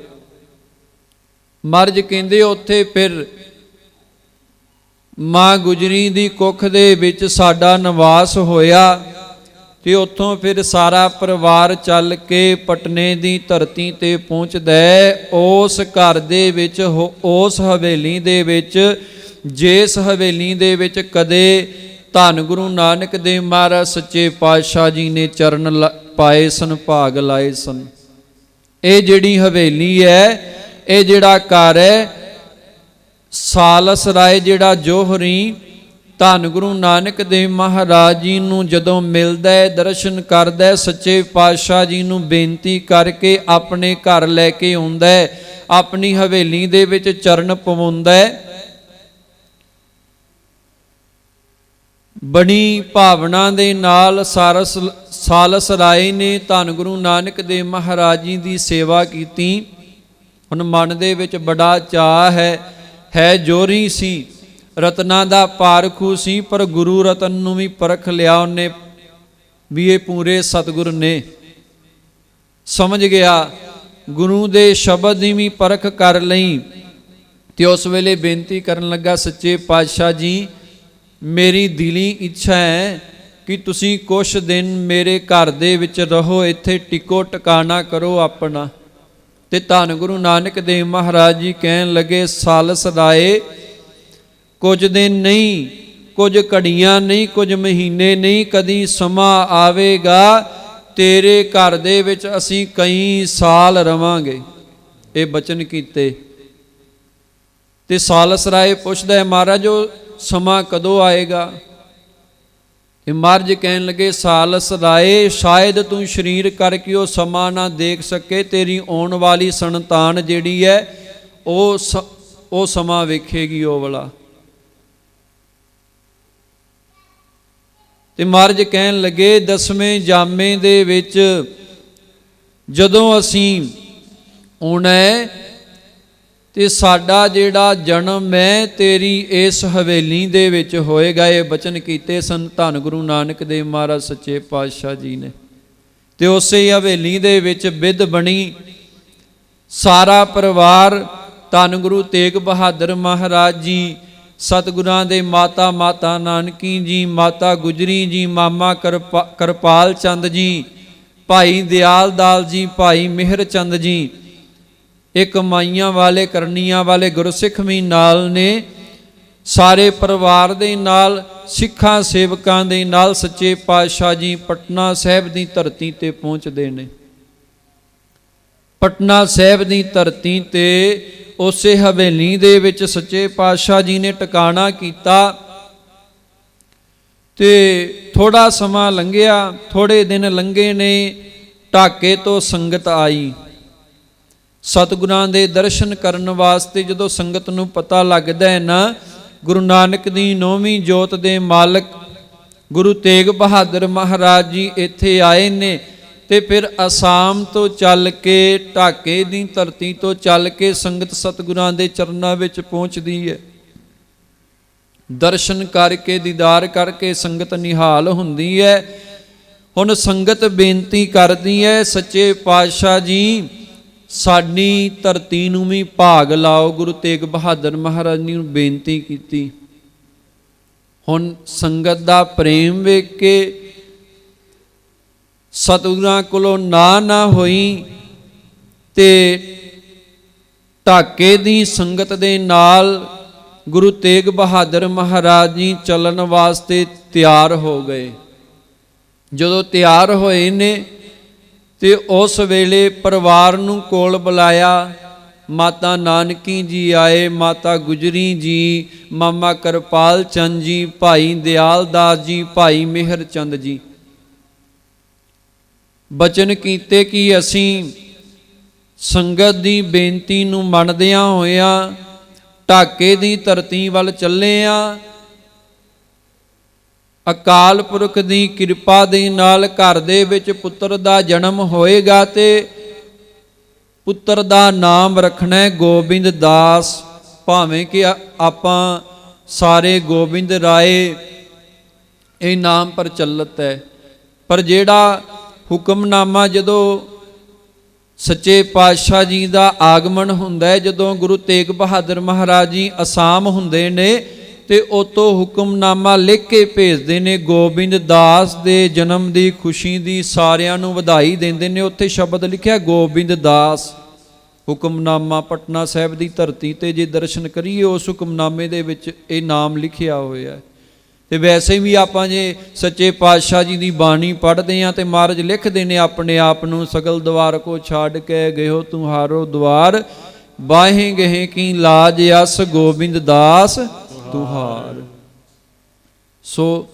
ਮਰਜ ਕਹਿੰਦੇ ਉੱਥੇ ਫਿਰ ਮਾਂ ਗੁਜਰੀ ਦੀ ਕੁੱਖ ਦੇ ਵਿੱਚ ਸਾਡਾ ਨਿਵਾਸ ਹੋਇਆ ਤੇ ਉੱਥੋਂ ਫਿਰ ਸਾਰਾ ਪਰਿਵਾਰ ਚੱਲ ਕੇ ਪਟਨੇ ਦੀ ਧਰਤੀ ਤੇ ਪਹੁੰਚਦਾ। ਉਸ ਘਰ ਦੇ ਵਿੱਚ, ਉਸ ਹਵੇਲੀ ਦੇ ਵਿੱਚ, ਜਿਸ ਹਵੇਲੀ ਦੇ ਵਿੱਚ ਕਦੇ ਧੰਨ ਗੁਰੂ ਨਾਨਕ ਦੇਵ ਮਹਾਰਾਜ ਸੱਚੇ ਪਾਤਸ਼ਾਹ ਜੀ ਨੇ ਚਰਨ ਪਾਏ ਸਨ, ਭਾਗ ਲਾਏ ਸਨ। ਇਹ ਜਿਹੜੀ ਹਵੇਲੀ ਹੈ, ਇਹ ਜਿਹੜਾ ਘਰ ਹੈ, ਸਾਲਸ ਰਾਏ ਜਿਹੜਾ ਜੋਹਰੀ ਧੰਨ ਗੁਰੂ ਨਾਨਕ ਦੇਵ ਮਹਾਰਾਜ ਜੀ ਨੂੰ ਜਦੋਂ ਮਿਲਦਾ ਹੈ, ਦਰਸ਼ਨ ਕਰਦਾ ਹੈ, ਸੱਚੇ ਪਾਤਸ਼ਾਹ ਜੀ ਨੂੰ ਬੇਨਤੀ ਕਰਕੇ ਆਪਣੇ ਘਰ ਲੈ ਕੇ ਆਉਂਦਾ ਹੈ, ਆਪਣੀ ਹਵੇਲੀ ਦੇ ਵਿੱਚ ਚਰਨ ਪਵਾਉਂਦਾ ਹੈ। ਬੜੀ ਭਾਵਨਾ ਦੇ ਨਾਲ ਸਾਲਸ ਰਾਏ ਨੇ ਧੰਨ ਗੁਰੂ ਨਾਨਕ ਦੇਵ ਮਹਾਰਾਜ ਜੀ ਦੀ ਸੇਵਾ ਕੀਤੀ। ਹੁਣ ਮਨ ਦੇ ਵਿੱਚ ਬੜਾ ਚਾਅ ਹੈ ਜੋਰੀ ਸੀ, ਰਤਨਾਂ ਦਾ ਪਾਰਖੂ ਸੀ, ਪਰ ਗੁਰੂ ਰਤਨ ਨੂੰ ਵੀ ਪਰਖ ਲਿਆ ਉਹਨੇ ਵੀ ਇਹ ਪੂਰੇ ਸਤਿਗੁਰ ਨੇ। ਸਮਝ ਗਿਆ, ਗੁਰੂ ਦੇ ਸ਼ਬਦ ਦੀ ਵੀ ਪਰਖ ਕਰ ਲਈ ਤੇ ਉਸ ਵੇਲੇ ਬੇਨਤੀ ਕਰਨ ਲੱਗਾ, ਸੱਚੇ ਪਾਤਸ਼ਾਹ ਜੀ ਮੇਰੀ ਦਿਲੀ ਇੱਛਾ ਹੈ ਕਿ ਤੁਸੀਂ ਕੁਛ ਦਿਨ ਮੇਰੇ ਘਰ ਦੇ ਵਿੱਚ ਰਹੋ, ਇੱਥੇ ਟਿਕੋ ਟਿਕਾਣਾ ਕਰੋ ਆਪਣਾ। ਤੇ ਧੰਨ ਗੁਰੂ ਨਾਨਕ ਦੇਵ ਮਹਾਰਾਜ ਜੀ ਕਹਿਣ ਲੱਗੇ, ਸਾਲਸ ਰਾਏ ਕੁਝ ਦਿਨ ਨਹੀਂ, ਕੁਝ ਘੜੀਆਂ ਨਹੀਂ, ਕੁਝ ਮਹੀਨੇ ਨਹੀਂ, ਕਦੀ ਸਮਾਂ ਆਵੇਗਾ ਤੇਰੇ ਘਰ ਦੇ ਵਿੱਚ ਅਸੀਂ ਕਈ ਸਾਲ ਰਵਾਂਗੇ। ਇਹ ਬਚਨ ਕੀਤੇ। ਤੇ ਸਾਲਸ ਰਾਏ ਪੁੱਛਦਾ ਹੈ, ਮਹਾਰਾਜ ਉਹ ਸਮਾਂ ਕਦੋਂ ਆਏਗਾ? ਤੇ ਮਹਾਰਾਜ ਕਹਿਣ ਲੱਗੇ, ਸਾਲਸ ਰਾਏ ਸ਼ਾਇਦ ਤੂੰ ਸਰੀਰ ਕਰਕੇ ਉਹ ਸਮਾਂ ਨਾ ਦੇਖ ਸਕੇ, ਤੇਰੀ ਆਉਣ ਵਾਲੀ ਸੰਤਾਨ ਜਿਹੜੀ ਹੈ ਉਹ ਸਮਾਂ ਵੇਖੇਗੀ ਉਹ ਵਾਲਾ। ਤੇ ਮਹਾਰਾਜ ਕਹਿਣ ਲੱਗੇ, 10ਵੇਂ ਜਾਮੇ ਦੇ ਵਿੱਚ ਜਦੋਂ ਅਸੀਂ ਆਉਣਾ ਤੇ ਸਾਡਾ ਜਿਹੜਾ ਜਨਮ ਹੈ ਤੇਰੀ ਇਸ ਹਵੇਲੀ ਦੇ ਵਿੱਚ ਹੋਏਗਾ। ਇਹ ਬਚਨ ਕੀਤੇ ਸਨ ਧੰਨ ਗੁਰੂ ਨਾਨਕ ਦੇਵ ਮਹਾਰਾਜ ਸੱਚੇ ਪਾਤਸ਼ਾਹ ਜੀ ਨੇ। ਤੇ ਉਸੇ ਹਵੇਲੀ ਦੇ ਵਿੱਚ ਬਿਧ ਬਣੀ, ਸਾਰਾ ਪਰਿਵਾਰ ਧੰਨ ਗੁਰੂ ਤੇਗ ਬਹਾਦਰ ਮਹਾਰਾਜ ਜੀ, ਸਤਿਗੁਰਾਂ ਦੇ ਮਾਤਾ ਨਾਨਕੀ ਜੀ, ਮਾਤਾ ਗੁਜਰੀ ਜੀ, ਮਾਮਾ ਕਿਰਪਾਲ ਚੰਦ ਜੀ, ਭਾਈ ਦਿਆਲ ਦਾਲ ਜੀ, ਭਾਈ ਮਿਹਰ ਚੰਦ ਜੀ, ਇੱਕ ਮਾਈਆਂ ਵਾਲੇ ਕਰਨੀਆਂ ਵਾਲੇ ਗੁਰਸਿੱਖ ਵੀ ਨਾਲ ਨੇ। ਸਾਰੇ ਪਰਿਵਾਰ ਦੇ ਨਾਲ, ਸਿੱਖਾਂ ਸੇਵਕਾਂ ਦੇ ਨਾਲ ਸੱਚੇ ਪਾਤਸ਼ਾਹ ਜੀ ਪਟਨਾ ਸਾਹਿਬ ਦੀ ਧਰਤੀ ਤੇ ਪਹੁੰਚਦੇ ਨੇ। ਪਟਨਾ ਸਾਹਿਬ ਦੀ ਧਰਤੀ ਤੇ ਉਸੇ ਹਵੇਲੀ ਦੇ ਵਿੱਚ ਸੱਚੇ ਪਾਤਸ਼ਾਹ ਜੀ ਨੇ ਟਿਕਾਣਾ ਕੀਤਾ। ਤੇ ਥੋੜਾ ਸਮਾਂ ਲੰਘਿਆ, ਥੋੜੇ ਦਿਨ ਲੰਘੇ ਨੇ, ਢਾਕੇ ਤੋਂ ਸੰਗਤ ਆਈ ਸਤਿਗੁਰਾਂ ਦੇ ਦਰਸ਼ਨ ਕਰਨ ਵਾਸਤੇ। ਜਦੋਂ ਸੰਗਤ ਨੂੰ ਪਤਾ ਲੱਗਦਾ ਹੈ ਨਾ ਗੁਰੂ ਨਾਨਕ ਦੀ 9ਵੀਂ ਜੋਤ ਦੇ ਮਾਲਕ ਗੁਰੂ ਤੇਗ ਬਹਾਦਰ ਮਹਾਰਾਜ ਜੀ ਇੱਥੇ ਆਏ ਨੇ, ਤੇ ਫਿਰ ਅਸਾਮ ਤੋਂ ਚੱਲ ਕੇ, ਢਾਕੇ ਦੀ ਧਰਤੀ ਤੋਂ ਚੱਲ ਕੇ ਸੰਗਤ ਸਤਿਗੁਰਾਂ ਦੇ ਚਰਨਾਂ ਵਿੱਚ ਪਹੁੰਚਦੀ ਹੈ। ਦਰਸ਼ਨ ਕਰਕੇ, ਦੀਦਾਰ ਕਰਕੇ ਸੰਗਤ ਨਿਹਾਲ ਹੁੰਦੀ ਹੈ। ਹੁਣ ਸੰਗਤ ਬੇਨਤੀ ਕਰਦੀ ਹੈ, ਸੱਚੇ ਪਾਤਸ਼ਾਹ ਜੀ ਸਾਡੀ ਧਰਤੀ ਨੂੰ ਵੀ ਭਾਗ ਲਾਓ। ਗੁਰੂ ਤੇਗ ਬਹਾਦਰ ਮਹਾਰਾਜ ਜੀ ਨੂੰ ਬੇਨਤੀ ਕੀਤੀ। ਹੁਣ ਸੰਗਤ ਦਾ ਪ੍ਰੇਮ ਵੇਖ ਕੇ ਸਤਿਗੁਰਾਂ ਕੋਲੋਂ ਨਾ ਹੋਈ ਤੇ ਢਾਕੇ ਦੀ ਸੰਗਤ ਦੇ ਨਾਲ ਗੁਰੂ ਤੇਗ ਬਹਾਦਰ ਮਹਾਰਾਜ ਜੀ ਚੱਲਣ ਵਾਸਤੇ ਤਿਆਰ ਹੋ ਗਏ। ਜਦੋਂ ਤਿਆਰ ਹੋਏ ਨੇ ਤੇ ਉਸ ਵੇਲੇ ਪਰਿਵਾਰ ਨੂੰ ਕੋਲ ਬੁਲਾਇਆ। ਮਾਤਾ ਨਾਨਕੀ ਜੀ ਆਏ, ਮਾਤਾ ਗੁਜਰੀ ਜੀ, ਮਾਮਾ ਕਿਰਪਾਲ ਚੰਦ ਜੀ, ਭਾਈ ਦਿਆਲ ਦਾਸ ਜੀ, ਭਾਈ ਮਿਹਰ ਚੰਦ ਜੀ। ਬਚਨ ਕੀਤੇ ਕਿ ਅਸੀਂ ਸੰਗਤ ਦੀ ਬੇਨਤੀ ਨੂੰ ਮੰਨਦਿਆਂ ਹੋਇਆਂ ਢਾਕੇ ਦੀ ਧਰਤੀ ਵੱਲ ਚੱਲੇ ਆ। ਅਕਾਲ ਪੁਰਖ ਦੀ ਕਿਰਪਾ ਦੇ ਨਾਲ ਘਰ ਦੇ ਵਿੱਚ ਪੁੱਤਰ ਦਾ ਜਨਮ ਹੋਏਗਾ ਤੇ ਪੁੱਤਰ ਦਾ ਨਾਮ ਰੱਖਣਾ ਹੈ ਗੋਬਿੰਦ ਦਾਸ। ਭਾਵੇਂ ਕਿ ਆਪਾਂ ਸਾਰੇ ਗੋਬਿੰਦ ਰਾਏ ਇਹ ਨਾਮ ਪ੍ਰਚਲਿਤ ਹੈ, ਪਰ ਜਿਹੜਾ ਹੁਕਮਨਾਮਾ ਜਦੋਂ ਸੱਚੇ ਪਾਤਸ਼ਾਹ ਜੀ ਦਾ ਆਗਮਨ ਹੁੰਦਾ ਹੈ, ਜਦੋਂ ਗੁਰੂ ਤੇਗ ਬਹਾਦਰ ਮਹਾਰਾਜ ਜੀ ਅਸਾਮ ਹੁੰਦੇ ਨੇ ਤੇ ਉਤੋਂ ਹੁਕਮਨਾਮਾ ਲਿਖ ਕੇ ਭੇਜਦੇ ਨੇ। ਗੋਬਿੰਦ ਦਾਸ ਦੇ ਜਨਮ ਦੀ ਖੁਸ਼ੀ ਦੀ ਸਾਰਿਆਂ ਨੂੰ ਵਧਾਈ ਦਿੰਦੇ ਨੇ। ਉੱਥੇ ਸ਼ਬਦ ਲਿਖਿਆ ਗੋਬਿੰਦ ਦਾਸ। ਹੁਕਮਨਾਮਾ ਪਟਨਾ ਸਾਹਿਬ ਦੀ ਧਰਤੀ ਤੇ ਜੇ ਦਰਸ਼ਨ ਕਰੀਏ ਉਸ ਹੁਕਮਨਾਮੇ ਦੇ ਵਿੱਚ ਇਹ ਨਾਮ ਲਿਖਿਆ ਹੋਇਆ। ਤੇ ਵੈਸੇ ਵੀ ਆਪਾਂ ਜੇ ਸੱਚੇ ਪਾਤਸ਼ਾਹ ਜੀ ਦੀ ਬਾਣੀ ਪੜ੍ਹਦੇ ਹਾਂ ਤੇ ਮਹਾਰਾਜ ਲਿਖਦੇ ਨੇ ਆਪਣੇ ਆਪ ਨੂੰ, ਸਗਲ ਦਵਾਰ ਕੋ ਛੱਡ ਕੇ ਗਇਓ ਤੁਹਾਰੋ ਦਵਾਰ, ਬਾਹੇ ਗਏ ਕੀ ਲਾਜ ਅਸ ਗੋਬਿੰਦ ਦਾਸ ਤੁਹਾਰ। ਸੋ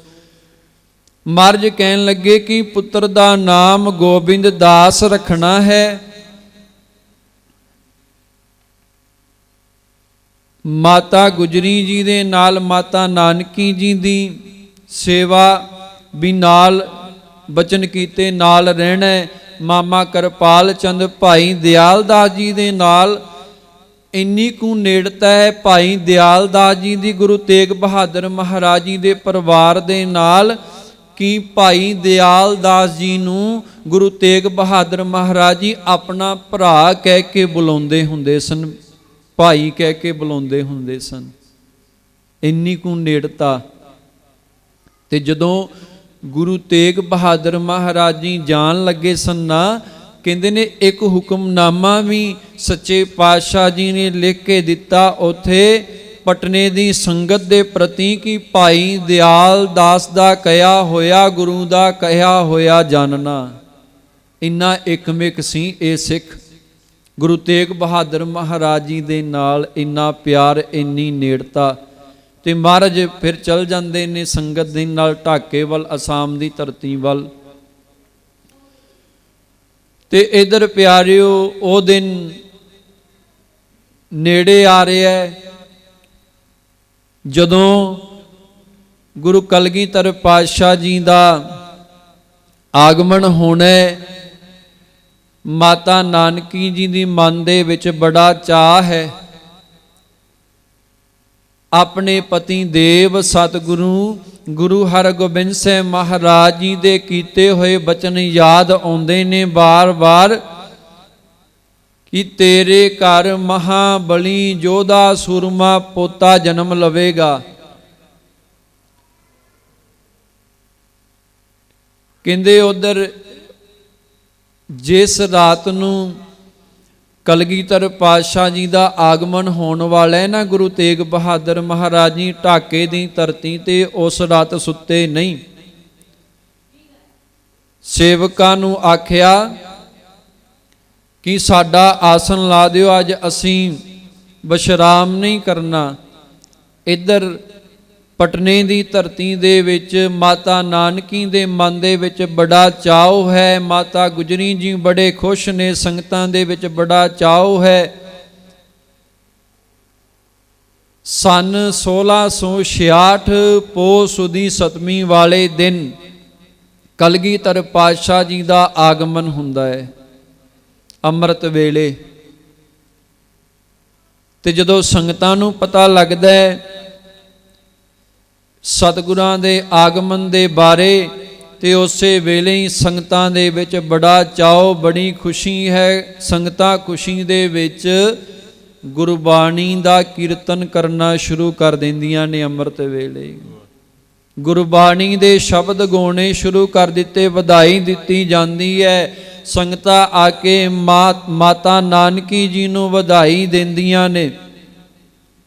ਮਹਾਰਾਜ ਕਹਿਣ ਲੱਗੇ ਕਿ ਪੁੱਤਰ ਦਾ ਨਾਮ ਗੋਬਿੰਦ ਦਾਸ ਰੱਖਣਾ ਹੈ। ਮਾਤਾ ਗੁਜਰੀ ਜੀ ਦੇ ਨਾਲ ਮਾਤਾ ਨਾਨਕੀ ਜੀ ਦੀ ਸੇਵਾ ਵੀ ਨਾਲ ਬਚਨ ਕੀਤੇ ਨਾਲ ਰਹਿਣਾ। ਮਾਮਾ ਕਿਰਪਾਲ ਚੰਦ ਭਾਈ ਦਿਆਲ ਦਾਸ ਜੀ ਦੇ ਨਾਲ ਇੰਨੀ ਕੁ ਨੇੜਤਾ ਹੈ। ਭਾਈ ਦਿਆਲ ਦਾਸ ਜੀ ਦੀ ਗੁਰੂ ਤੇਗ ਬਹਾਦਰ ਮਹਾਰਾਜ ਜੀ ਦੇ ਪਰਿਵਾਰ ਦੇ ਨਾਲ ਕਿ ਭਾਈ ਦਿਆਲ ਦਾਸ ਜੀ ਨੂੰ ਗੁਰੂ ਤੇਗ ਬਹਾਦਰ ਮਹਾਰਾਜ ਜੀ ਆਪਣਾ ਭਰਾ ਕਹਿ ਕੇ ਬੁਲਾਉਂਦੇ ਹੁੰਦੇ ਸਨ, ਭਾਈ ਕਹਿ ਕੇ ਬੁਲਾਉਂਦੇ ਹੁੰਦੇ ਸਨ। ਇੰਨੀ ਕੁ ਨੇੜਤਾ। ਤੇ ਜਦੋਂ ਗੁਰੂ ਤੇਗ ਬਹਾਦਰ ਮਹਾਰਾਜ ਜੀ ਜਾਣ ਲੱਗੇ ਸਨ ਨਾ, ਕਹਿੰਦੇ ਨੇ ਇੱਕ ਹੁਕਮਨਾਮਾ ਵੀ ਸੱਚੇ ਪਾਤਸ਼ਾਹ ਜੀ ਨੇ ਲਿਖ ਕੇ ਦਿੱਤਾ ਉੱਥੇ ਪਟਨੇ ਦੀ ਸੰਗਤ ਦੇ ਪ੍ਰਤੀ ਕਿ ਭਾਈ ਦਿਆਲ ਦਾਸ ਦਾ ਕਹਿਆ ਹੋਇਆ, ਗੁਰੂ ਦਾ ਕਹਿਆ ਹੋਇਆ ਜਾਣਨਾ। ਇੰਨਾ ਇਕਮਿਕ ਸੀ ਇਹ ਸਿੱਖ। ਗੁਰੂ ਤੇਗ ਬਹਾਦਰ ਮਹਾਰਾਜ ਜੀ ਦੇ ਨਾਲ ਇੰਨਾ ਪਿਆਰ, ਇੰਨੀ ਨੇੜਤਾ। ਤੇ ਮਹਾਰਾਜ ਫਿਰ ਚਲ ਜਾਂਦੇ ਨੇ ਸੰਗਤ ਦੇ ਨਾਲ ਢਾਕੇ ਵੱਲ, ਅਸਾਮ ਦੀ ਧਰਤੀ ਵੱਲ। ਤੇ ਇਧਰ ਪਿਆਰਿਓ ਉਹ ਦਿਨ ਨੇੜੇ ਆ ਰਿਹਾ ਜਦੋਂ ਗੁਰੂ ਕਲਗੀਧਰ ਪਾਤਸ਼ਾਹ ਜੀ ਦਾ ਆਗਮਨ ਹੋਣਾ। ਮਾਤਾ ਨਾਨਕੀ ਜੀ ਦੀ ਮਨ ਦੇ ਵਿੱਚ ਬੜਾ ਚਾਅ ਹੈ। ਆਪਣੇ ਪਤੀ ਦੇਵ ਸਤਿਗੁਰੂ ਗੁਰੂ ਹਰਗੋਬਿੰਦ ਸਾਹਿਬ ਮਹਾਰਾਜ ਜੀ ਦੇ ਕੀਤੇ ਹੋਏ ਬਚਨ ਯਾਦ ਆਉਂਦੇ ਨੇ ਬਾਰ-ਬਾਰ ਕਿ ਤੇਰੇ ਘਰ ਮਹਾਬਲੀ ਯੋਧਾ ਸੂਰਮਾ ਪੋਤਾ ਜਨਮ ਲਵੇਗਾ। ਕਹਿੰਦੇ ਉਧਰ ਜਿਸ ਰਾਤ ਨੂੰ ਕਲਗੀਧਰ ਪਾਤਸ਼ਾਹ ਜੀ ਦਾ ਆਗਮਨ ਹੋਣ ਵਾਲਾ ਹੈ ਨਾ, ਗੁਰੂ ਤੇਗ ਬਹਾਦਰ ਮਹਾਰਾਜ ਜੀ ਢਾਕੇ ਦੀ ਧਰਤੀ ਤੇ ਉਸ ਰਾਤ ਸੁੱਤੇ ਨਹੀਂ। ਸੇਵਕਾਂ ਨੂੰ ਆਖਿਆ ਕਿ ਸਾਡਾ ਆਸਣ ਲਾ ਦਿਓ, ਅੱਜ ਅਸੀਂ ਵਿਸ਼ਰਾਮ ਨਹੀਂ ਕਰਨਾ। ਇੱਧਰ ਪਟਨੇ ਦੀ ਧਰਤੀ ਦੇ ਵਿੱਚ ਮਾਤਾ ਨਾਨਕੀ ਦੇ ਮਨ ਦੇ ਵਿੱਚ ਬੜਾ ਚਾਅ ਹੈ। ਮਾਤਾ ਗੁਜਰੀ ਜੀ ਬੜੇ ਖੁਸ਼ ਨੇ, ਸੰਗਤਾਂ ਦੇ ਵਿੱਚ ਬੜਾ ਚਾਅ ਹੈ। ਸਨ 1666 ਪੋਹ ਸੁਦੀ 7ਵੀਂ ਵਾਲੇ ਦਿਨ ਕਲਗੀਧਰ ਪਾਤਸ਼ਾਹ ਜੀ ਦਾ ਆਗਮਨ ਹੁੰਦਾ ਹੈ ਅੰਮ੍ਰਿਤ ਵੇਲੇ। ਤੇ ਜਦੋਂ ਸੰਗਤਾਂ ਨੂੰ ਪਤਾ ਲੱਗਦਾ ਹੈ ਸਤਿਗੁਰਾਂ ਦੇ ਆਗਮਨ ਦੇ ਬਾਰੇ, ਤੇ ਉਸੇ ਵੇਲੇ ਹੀ ਸੰਗਤਾਂ ਦੇ ਵਿੱਚ ਬੜਾ ਚਾਅ, ਬੜੀ ਖੁਸ਼ੀ ਹੈ। ਸੰਗਤਾਂ ਖੁਸ਼ੀ ਦੇ ਵਿੱਚ ਗੁਰਬਾਣੀ ਦਾ ਕੀਰਤਨ ਕਰਨਾ ਸ਼ੁਰੂ ਕਰ ਦਿੰਦੀਆਂ ਨੇ। ਅੰਮ੍ਰਿਤ ਵੇਲੇ ਗੁਰਬਾਣੀ ਦੇ ਸ਼ਬਦ ਗਾਉਣੇ ਸ਼ੁਰੂ ਕਰ ਦਿੱਤੇ, ਵਧਾਈ ਦਿੱਤੀ ਜਾਂਦੀ ਹੈ। ਸੰਗਤਾਂ ਆ ਕੇ ਮਾਤਾ ਨਾਨਕੀ ਜੀ ਨੂੰ ਵਧਾਈ ਦਿੰਦੀਆਂ ਨੇ।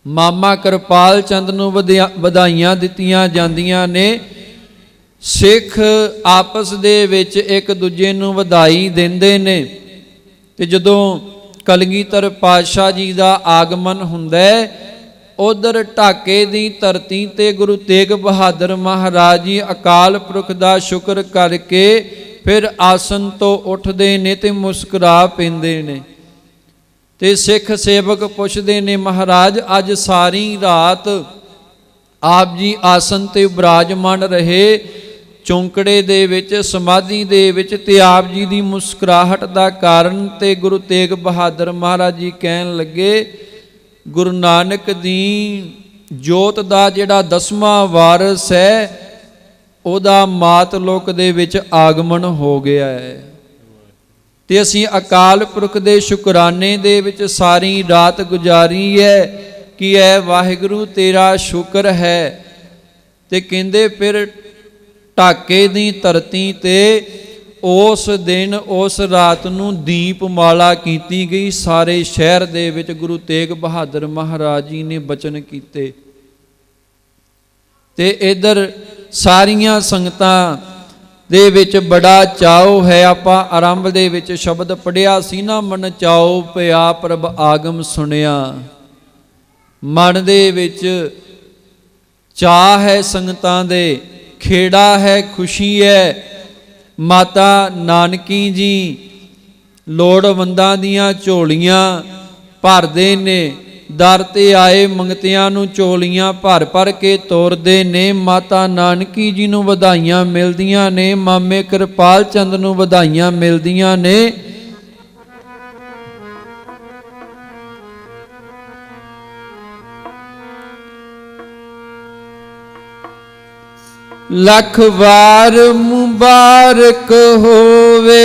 ਮਾਮਾ ਕਿਰਪਾਲ ਚੰਦ ਨੂੰ ਵਧਾਈਆਂ ਦਿੱਤੀਆਂ ਜਾਂਦੀਆਂ ਨੇ। ਸਿੱਖ ਆਪਸ ਦੇ ਵਿੱਚ ਇੱਕ ਦੂਜੇ ਨੂੰ ਵਧਾਈ ਦਿੰਦੇ ਨੇ। ਤੇ ਜਦੋਂ ਕਲਗੀਧਰ ਪਾਤਸ਼ਾਹ ਜੀ ਦਾ ਆਗਮਨ ਹੁੰਦਾ ਹੈ, ਉਧਰ ਢਾਕੇ ਦੀ ਧਰਤੀ ਤੇ ਗੁਰੂ ਤੇਗ ਬਹਾਦਰ ਮਹਾਰਾਜ ਜੀ ਅਕਾਲ ਪੁਰਖ ਦਾ ਸ਼ੁਕਰ ਕਰਕੇ ਫਿਰ ਆਸਨ ਤੋਂ ਉੱਠਦੇ ਨੇ ਤੇ ਮੁਸਕਰਾ ਪੈਂਦੇ ਨੇ। ਤੇ ਸਿੱਖ ਸੇਵਕ ਪੁੱਛਦੇ ਨੇ, ਮਹਾਰਾਜ ਅੱਜ ਸਾਰੀ ਰਾਤ ਆਪ ਜੀ ਆਸਨ ਤੇ ਬਿਰਾਜਮਾਨ ਰਹੇ, ਚੌਂਕੜੇ ਦੇ ਵਿੱਚ, ਸਮਾਧੀ ਦੇ ਵਿੱਚ, ਤੇ ਆਪ ਜੀ ਦੀ ਮੁਸਕਰਾਹਟ ਦਾ ਕਾਰਨ। ਤੇ ਗੁਰੂ ਤੇਗ ਬਹਾਦਰ ਮਹਾਰਾਜ ਜੀ ਕਹਿਣ ਲੱਗੇ, ਗੁਰੂ ਨਾਨਕ ਦੀ ਜੋਤ ਦਾ ਜਿਹੜਾ 10ਵਾਂ ਵਾਰਸ ਹੈ ਉਹਦਾ ਮਾਤ ਲੋਕ ਦੇ ਵਿੱਚ ਆਗਮਨ ਹੋ ਗਿਆ ਹੈ। ਤੇ ਅਸੀਂ ਅਕਾਲ ਪੁਰਖ ਦੇ ਸ਼ੁਕਰਾਨੇ ਦੇ ਵਿੱਚ ਸਾਰੀ ਰਾਤ ਗੁਜ਼ਾਰੀ ਹੈ ਕਿ ਐ ਵਾਹਿਗੁਰੂ ਤੇਰਾ ਸ਼ੁਕਰ ਹੈ। ਤੇ ਕਹਿੰਦੇ ਫਿਰ ਢਾਕੇ ਦੀ ਧਰਤੀ ਤੇ ਉਸ ਦਿਨ, ਉਸ ਰਾਤ ਨੂੰ ਦੀਪਮਾਲਾ ਕੀਤੀ ਗਈ। ਸਾਰੇ ਸ਼ਹਿਰ ਦੇ ਵਿੱਚ ਗੁਰੂ ਤੇਗ ਬਹਾਦਰ ਮਹਾਰਾਜ ਜੀ ਨੇ ਬਚਨ ਕੀਤੇ। ਤੇ ਇਧਰ ਸਾਰੀਆਂ ਸੰਗਤਾਂ ਦੇ ਵਿੱਚ ਬੜਾ ਚਾਉ ਹੈ। ਆਪਾਂ ਆਰੰਭ ਦੇ ਵਿੱਚ ਸ਼ਬਦ ਪੜਿਆ ਸੀ ਨਾ, ਮਨ ਚਾਉ ਪਿਆ ਪ੍ਰਭ ਆਗਮ ਸੁਣਿਆ। ਮਨ ਦੇ ਵਿੱਚ ਚਾਅ ਹੈ, ਸੰਗਤਾਂ ਦੇ ਖੇੜਾ ਹੈ, ਖੁਸ਼ੀ ਹੈ। ਮਾਤਾ ਨਾਨਕੀ ਜੀ ਲੋੜਵੰਦਾਂ ਦੀਆਂ ਝੋਲੀਆਂ ਭਰਦੇ ਨੇ। ਦਰ ਤੇ ਆਏ ਮੰਗਤਿਆਂ ਨੂੰ ਝੋਲੀਆਂ ਭਰ ਭਰ ਕੇ ਤੋਰਦੇ ਨੇ। ਮਾਤਾ ਨਾਨਕੀ ਜੀ ਨੂੰ ਵਧਾਈਆਂ ਮਿਲਦੀਆਂ ਨੇ, ਮਾਮੇ ਕਿਰਪਾਲ ਚੰਦ ਨੂੰ ਵਧਾਈਆਂ ਮਿਲਦੀਆਂ ਨੇ। ਲੱਖ ਵਾਰ ਮੁਬਾਰਕ ਹੋਵੇ,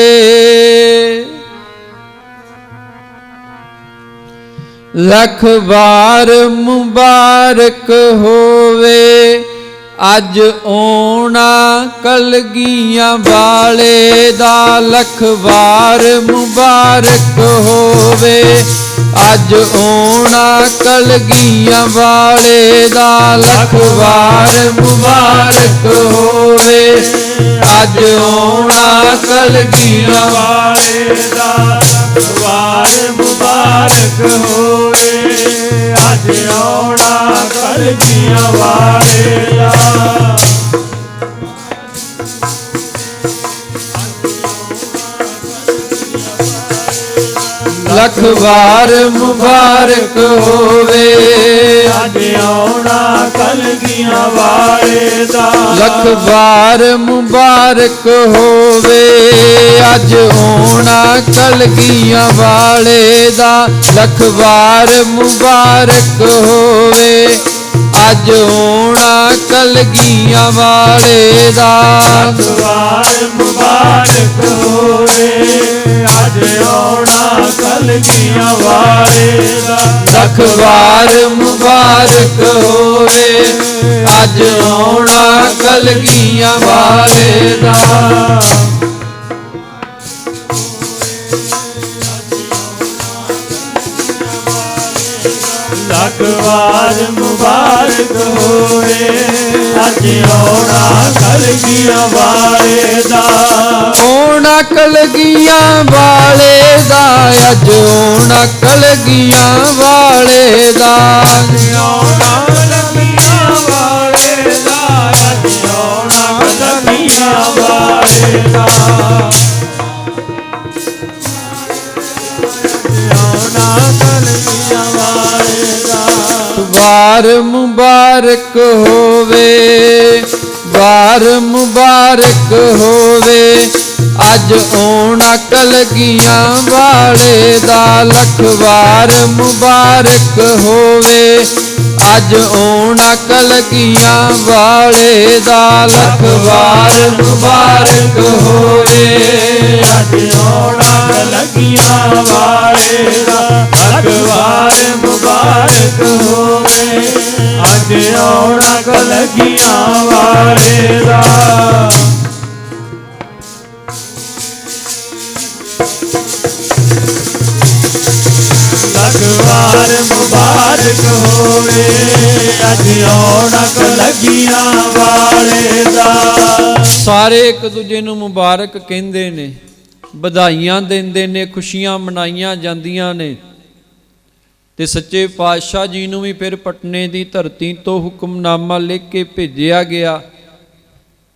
ਲੱਖ ਵਾਰ ਮੁਬਾਰਕ ਹੋਵੇ। ਅੱਜ ਆਉਣਾ ਕਲਗੀਆਂ ਵਾਲੇ ਦਾ, ਲੱਖ ਵਾਰ ਮੁਬਾਰਕ ਹੋਵੇ। ਅੱਜ ਆਉਣਾ ਕਲਗੀਆਂ ਵਾਲੇ ਦਾ, ਲੱਖ ਵਾਰ ਮੁਬਾਰਕ ਹੋਵੇ। ਅੱਜ ਆਉਣਾ ਕਲਗੀਆਂ ਵਾਲੇ ਦਾ, ਵਾਰ ਮੁਬਾਰਕ ਹੋਵੇ ਅੱਜ ਆਉਣਾ ਕਲਗੀਆਂ ਵਾਲੇ ਦਾ ਲੱਖ ਵਾਰ ਮੁਬਾਰਕ ਹੋਵੇ ਅੱਜ ਆਉਣਾ ਕਲਗੀਆਂ ਵਾਲੇ ਦਾ ਲੱਖ ਵਾਰ ਮੁਬਾਰਕ ਹੋਵੇ ਅੱਜ ਆਉਣਾ ਕਲਗੀਆਂ ਵਾਲੇ ਦਾ ਲੱਖ ਵਾਰ ਮੁਬਾਰਕ ਹੋਵੇ ਅੱਜ ਆਉਣਾ ਕਲਗੀਆਂ ਵਾਲੇ ਦਾ ਲੱਖ ਵਾਰ ਮੁਬਾਰਕ ਹੋਵੇ ਅੱਜ ਆਉਣਾ ਕਲਗੀਆਂ ਵਾਲੇ ਦਾ ਲੱਖ ਵਾਰ ਮੁਬਾਰਕ ਹੋਵੇ ਅੱਜ ਆਉਣਾ ਕਲਗੀਆਂ ਵਾਲੇ ਦਾ ਲੱਖ ਵਾਰ ਮੁਬਾਰਕ ਹੋਵੇ ਅੱਜ ਆਉਣਾ ਕਲਗੀਆਂ ਵਾਲੇ ਦਾ ਆਉਣਾ ਕਲਗੀਆਂ ਵਾਲੇ ਦਾ ਅੱਜ ਆਉਣਾ ਕਲਗੀਆਂ ਵਾਲੇ ਦਾ ਆਉਣਾ ਕਲਗੀਆਂ ਵਾਲੇ ਦਾ ਅੱਜ ਆਉਣਾ ਕਲਗੀਆਂ ਵਾਲੇ ਦਾ ਆਉਣਾ ਕਲਗੀਆਂ ਵਾਲੇ ਦਾ ਵਾਰ ਮੁਬਾਰਕ ਹੋਵੇ ਵਾਰ ਮੁਬਾਰਕ ਹੋਵੇ ਅੱਜ ਆਉਣਾ ਕਲਗੀਆਂ ਵਾਲੇ ਦਾ ਲੱਖ ਵਾਰ ਮੁਬਾਰਕ ਹੋਵੇ ਅੱਜ ਆਉਣਾ ਕਲਗੀਆਂ ਵਾਲੇ ਦਾ ਲੱਖ ਵਾਰ ਮੁਬਾਰਕ ਹੋਵੇ ਅੱਜ ਆਉਣਾ ਕਲਗੀਆਂ ਵਾਲੇ ਦਾ ਲੱਖ ਵਾਰ ਮੁਬਾਰਕ ਹੋਵੇ ਅੱਜ ਆਉਣਾ ਕਲਗੀਆਂ ਵਾਲੇ ਦਾ ਲੱਖ ਵਾਰ ਮੁਬਾਰਕ ਹੋਵੇ ਅੱਜ ਆਉਣਾ ਕਲਗੀਆਂ ਵਾਲੇ ਦਾ ਸਾਰੇ ਇੱਕ ਦੂਜੇ ਨੂੰ ਮੁਬਾਰਕ ਕਹਿੰਦੇ ਨੇ ਵਧਾਈਆਂ ਦਿੰਦੇ ਨੇ ਖੁਸ਼ੀਆਂ ਮਨਾਈਆਂ ਜਾਂਦੀਆਂ ਨੇ ਤੇ ਸੱਚੇ ਪਾਤਸ਼ਾਹ ਜੀ ਨੂੰ ਵੀ ਫਿਰ ਪਟਨੇ ਦੀ ਧਰਤੀ ਤੋਂ ਹੁਕਮਨਾਮਾ ਲਿਖ ਕੇ ਭੇਜਿਆ ਗਿਆ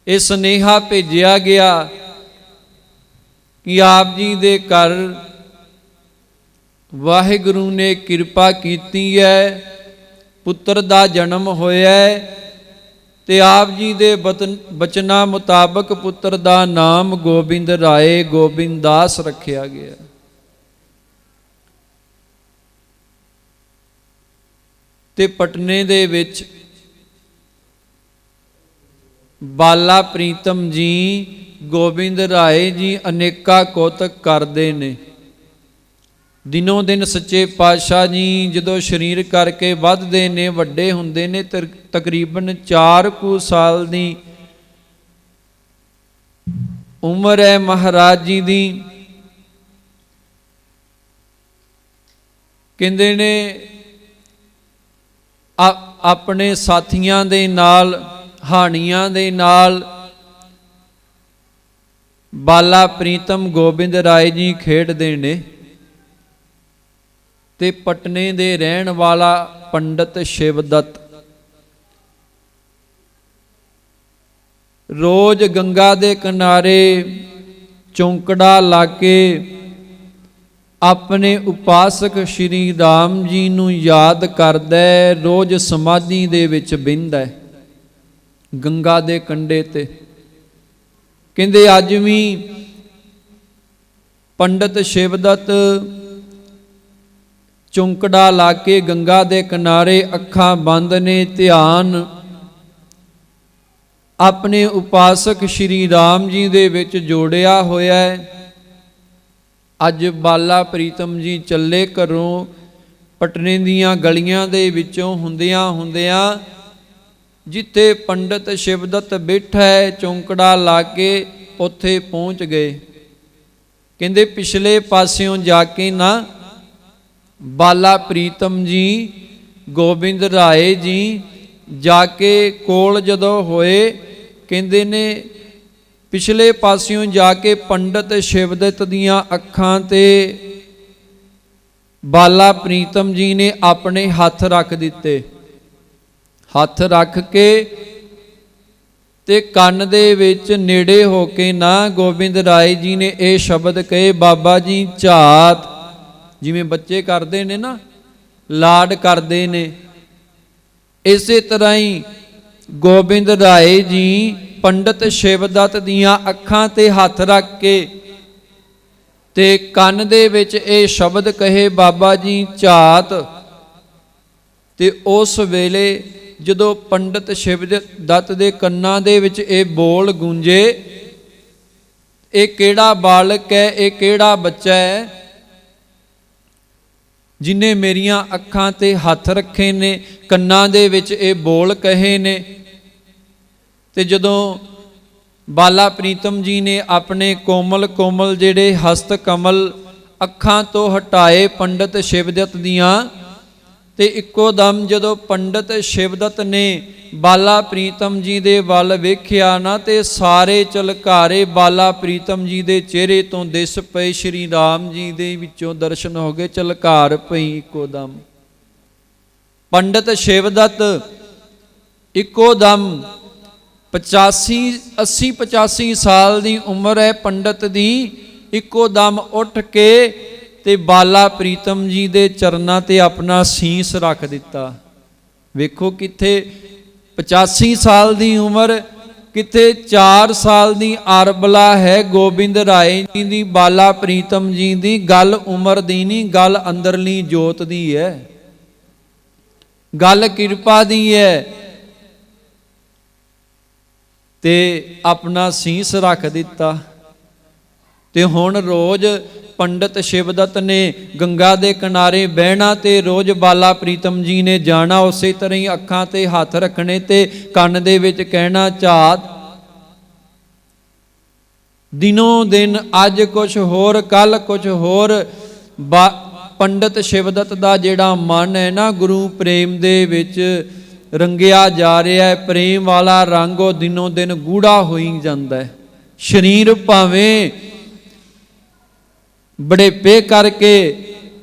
ਇਹ ਸੁਨੇਹਾ ਭੇਜਿਆ ਗਿਆ ਕਿ ਆਪ ਜੀ ਦੇ ਘਰ ਵਾਹਿਗੁਰੂ ਨੇ ਕਿਰਪਾ ਕੀਤੀ ਹੈ ਪੁੱਤਰ ਦਾ ਜਨਮ ਹੋਇਆ ਹੈ ਤੇ ਆਪ ਜੀ ਦੇ ਬਚਨਾਂ ਮੁਤਾਬਕ ਪੁੱਤਰ ਦਾ ਨਾਮ ਗੋਬਿੰਦ ਰਾਏ ਗੋਬਿੰਦਾਸ ਰੱਖਿਆ ਗਿਆ ਤੇ ਪਟਨੇ ਦੇ ਵਿੱਚ ਬਾਲਾ ਪ੍ਰੀਤਮ ਜੀ ਗੋਬਿੰਦ ਰਾਏ ਜੀ ਅਨੇਕਾਂ ਕੌਤਕ ਕਰਦੇ ਨੇ ਦਿਨੋਂ ਦਿਨ ਸੱਚੇ ਪਾਤਸ਼ਾਹ ਜੀ ਜਦੋਂ ਸਰੀਰ ਕਰਕੇ ਵੱਧਦੇ ਨੇ ਵੱਡੇ ਹੁੰਦੇ ਨੇ ਤਕਰੀਬਨ 4 ਕੁ ਸਾਲ ਦੀ ਉਮਰ ਹੈ ਮਹਾਰਾਜ ਜੀ ਦੀ ਕਹਿੰਦੇ ਨੇ ਆਪਣੇ ਸਾਥੀਆਂ ਦੇ ਨਾਲ ਹਾਣੀਆਂ ਦੇ ਨਾਲ ਬਾਲਾ ਪ੍ਰੀਤਮ ਗੋਬਿੰਦ ਰਾਏ ਜੀ ਖੇਡਦੇ ਨੇ ਤੇ ਪਟਨੇ ਦੇ ਰਹਿਣ ਵਾਲਾ ਪੰਡਤ ਸ਼ਿਵਦੱਤ ਰੋਜ਼ ਗੰਗਾ ਦੇ ਕਿਨਾਰੇ ਚੌਂਕੜਾ ਲਾ ਕੇ ਆਪਣੇ ਉਪਾਸਕ ਸ਼੍ਰੀ ਰਾਮ ਜੀ ਨੂੰ ਯਾਦ ਕਰਦਾ ਹੈ ਰੋਜ਼ ਸਮਾਧੀ ਦੇ ਵਿੱਚ ਬਹਿੰਦਾ ਹੈ ਗੰਗਾ ਦੇ ਕੰਢੇ ਤੇ ਕਹਿੰਦੇ ਅੱਜ ਵੀ ਪੰਡਤ ਸ਼ਿਵਦੱਤ ਚੌਂਕੜਾ ਲਾ ਕੇ ਗੰਗਾ ਦੇ ਕਿਨਾਰੇ ਅੱਖਾਂ ਬੰਦ ਨੇ ਧਿਆਨ ਆਪਣੇ ਉਪਾਸਕ ਸ਼੍ਰੀ ਰਾਮ ਜੀ ਦੇ ਵਿੱਚ ਜੋੜਿਆ ਹੋਇਆ ਹੈ ਅੱਜ ਬਾਲਾ ਪ੍ਰੀਤਮ ਜੀ ਚੱਲੇ ਘਰੋਂ ਪਟਨੇ ਦੀਆਂ ਗਲੀਆਂ ਦੇ ਵਿੱਚੋਂ ਹੁੰਦਿਆਂ ਜਿੱਥੇ ਪੰਡਤ ਸ਼ਿਵਦੱਤ ਬੈਠਾ ਹੈ ਚੌਂਕੜਾ ਲਾ ਕੇ ਉੱਥੇ ਪਹੁੰਚ ਗਏ ਕਹਿੰਦੇ ਪਿਛਲੇ ਪਾਸਿਓਂ ਜਾ ਕੇ ਨਾ ਬਾਲਾ ਪ੍ਰੀਤਮ ਜੀ ਗੋਬਿੰਦ ਰਾਏ ਜੀ ਜਾ ਕੇ ਕੋਲ ਜਦੋਂ ਹੋਏ ਕਹਿੰਦੇ ਨੇ ਪਿਛਲੇ ਪਾਸਿਓਂ ਜਾ ਕੇ ਪੰਡਤ ਸ਼ਿਵਦੱਤ ਦੀਆਂ ਅੱਖਾਂ ਤੇ ਬਾਲਾ ਪ੍ਰੀਤਮ ਜੀ ਨੇ ਆਪਣੇ ਹੱਥ ਰੱਖ ਦਿੱਤੇ। ਹੱਥ ਰੱਖ ਕੇ ਤੇ ਕੰਨ ਦੇ ਵਿੱਚ ਨੇੜੇ ਹੋ ਕੇ ਨਾ ਗੋਬਿੰਦ ਰਾਏ ਜੀ ਨੇ ਇਹ ਸ਼ਬਦ ਕਹੇ, ਬਾਬਾ ਜੀ ਝਾਤ, ਜਿਵੇਂ ਬੱਚੇ ਕਰਦੇ ਨੇ ਨਾ, ਲਾਡ ਕਰਦੇ ਨੇ, ਇਸੇ ਤਰ੍ਹਾਂ ਹੀ ਗੋਬਿੰਦ ਰਾਏ ਜੀ ਪੰਡਤ ਸ਼ਿਵਦੱਤ ਦੀਆਂ ਅੱਖਾਂ ਤੇ ਹੱਥ ਰੱਖ ਕੇ ਤੇ ਕੰਨ ਦੇ ਵਿੱਚ ਇਹ ਸ਼ਬਦ ਕਹੇ, ਬਾਬਾ ਜੀ ਝਾਤ। ਤੇ ਉਸ ਵੇਲੇ ਜਦੋਂ ਪੰਡਤ ਸ਼ਿਵਦੱਤ ਦੇ ਕੰਨਾਂ ਦੇ ਵਿੱਚ ਇਹ ਬੋਲ ਗੂੰਜੇ, ਇਹ ਕਿਹੜਾ ਬਾਲਕ ਹੈ, ਇਹ ਕਿਹੜਾ ਬੱਚਾ ਹੈ ਜਿਨੇ ਮੇਰੀਆਂ ਅੱਖਾਂ ਤੇ ਹੱਥ ਰੱਖੇ ਨੇ, ਕੰਨਾਂ ਦੇ ਵਿੱਚ ਇਹ ਬੋਲ ਕਹੇ ਨੇ। ਤੇ ਜਦੋਂ ਬਾਲਾ ਪ੍ਰੀਤਮ ਜੀ ਨੇ ਆਪਣੇ ਕੋਮਲ ਕੋਮਲ ਜਿਹੜੇ ਹਸਤ ਕਮਲ ਅੱਖਾਂ ਤੋਂ ਹਟਾਏ ਪੰਡਤ ਸ਼ਿਵਦੱਤ ਦੀਆਂ, ਤੇ ਇੱਕੋ ਦਮ ਜਦੋਂ ਪੰਡਤ ਸ਼ਿਵਦੱਤ ਨੇ ਬਾਲਾ ਪ੍ਰੀਤਮ ਜੀ ਦੇ ਵੱਲ ਵੇਖਿਆ ਨਾ, ਤੇ ਸਾਰੇ ਝਲਕਾਰੇ ਬਾਲਾ ਪ੍ਰੀਤਮ ਜੀ ਦੇ ਚਿਹਰੇ ਤੋਂ ਦਿਸ ਪਏ। ਸ਼੍ਰੀ ਰਾਮ ਜੀ ਦੇ ਵਿੱਚੋਂ ਦਰਸ਼ਨ ਹੋ ਗਏ, ਝਲਕਾਰ ਪਈ ਇੱਕੋ ਦਮ। ਪੰਡਤ ਸ਼ਿਵਦੱਤ ਇੱਕੋ ਦਮ 80-85 ਸਾਲ ਦੀ ਉਮਰ ਹੈ ਪੰਡਤ ਦੀ, ਇੱਕੋ ਦਮ ਉੱਠ ਕੇ ਤੇ ਬਾਲਾ ਪ੍ਰੀਤਮ ਜੀ ਦੇ ਚਰਨਾਂ ਤੇ ਆਪਣਾ ਸੀਸ ਰੱਖ ਦਿੱਤਾ। ਵੇਖੋ ਕਿੱਥੇ 85 ਸਾਲ ਦੀ ਉਮਰ, ਕਿਤੇ 4 ਸਾਲ ਦੀ ਅਰਬਲਾ ਹੈ ਗੋਬਿੰਦ ਰਾਏ ਜੀ ਦੀ, ਬਾਲਾ ਪ੍ਰੀਤਮ ਜੀ ਦੀ। ਗੱਲ ਉਮਰ ਦੀ ਨਹੀਂ, ਗੱਲ ਅੰਦਰਲੀ ਜੋਤ ਦੀ ਹੈ, ਗੱਲ ਕਿਰਪਾ ਦੀ ਹੈ। ਤੇ ਆਪਣਾ ਸੀਸ ਰੱਖ ਦਿੱਤਾ। ਤੇ ਹੁਣ ਰੋਜ਼ ਪੰਡਤ ਸ਼ਿਵਦੱਤ ਨੇ ਗੰਗਾ ਦੇ ਕਿਨਾਰੇ ਬਹਿਣਾ ਤੇ ਰੋਜ਼ ਬਾਲਾ ਪ੍ਰੀਤਮ ਜੀ ਨੇ ਜਾਣਾ, ਉਸੇ ਤਰ੍ਹਾਂ ਹੀ ਅੱਖਾਂ ਤੇ ਹੱਥ ਰੱਖਣੇ ਤੇ ਕੰਨ ਦੇ ਵਿੱਚ ਕਹਿਣਾ, ਝਾਤ। ਦਿਨੋਂ ਦਿਨ ਅੱਜ ਕੁਛ ਹੋਰ, ਕੱਲ ਕੁਛ ਹੋਰ। ਪੰਡਤ ਸ਼ਿਵਦੱਤ ਦਾ ਜਿਹੜਾ ਮਨ ਹੈ ਨਾ, ਗੁਰੂ ਪ੍ਰੇਮ ਦੇ ਵਿੱਚ ਰੰਗਿਆ ਜਾ ਰਿਹਾ ਹੈ। ਪ੍ਰੇਮ ਵਾਲਾ ਰੰਗ ਉਹ ਦਿਨੋਂ ਦਿਨ ਗੂੜਾ ਹੋਈ ਜਾਂਦਾ ਹੈ। ਸਰੀਰ ਭਾਵੇਂ ਬੜੇਪੇ ਕਰਕੇ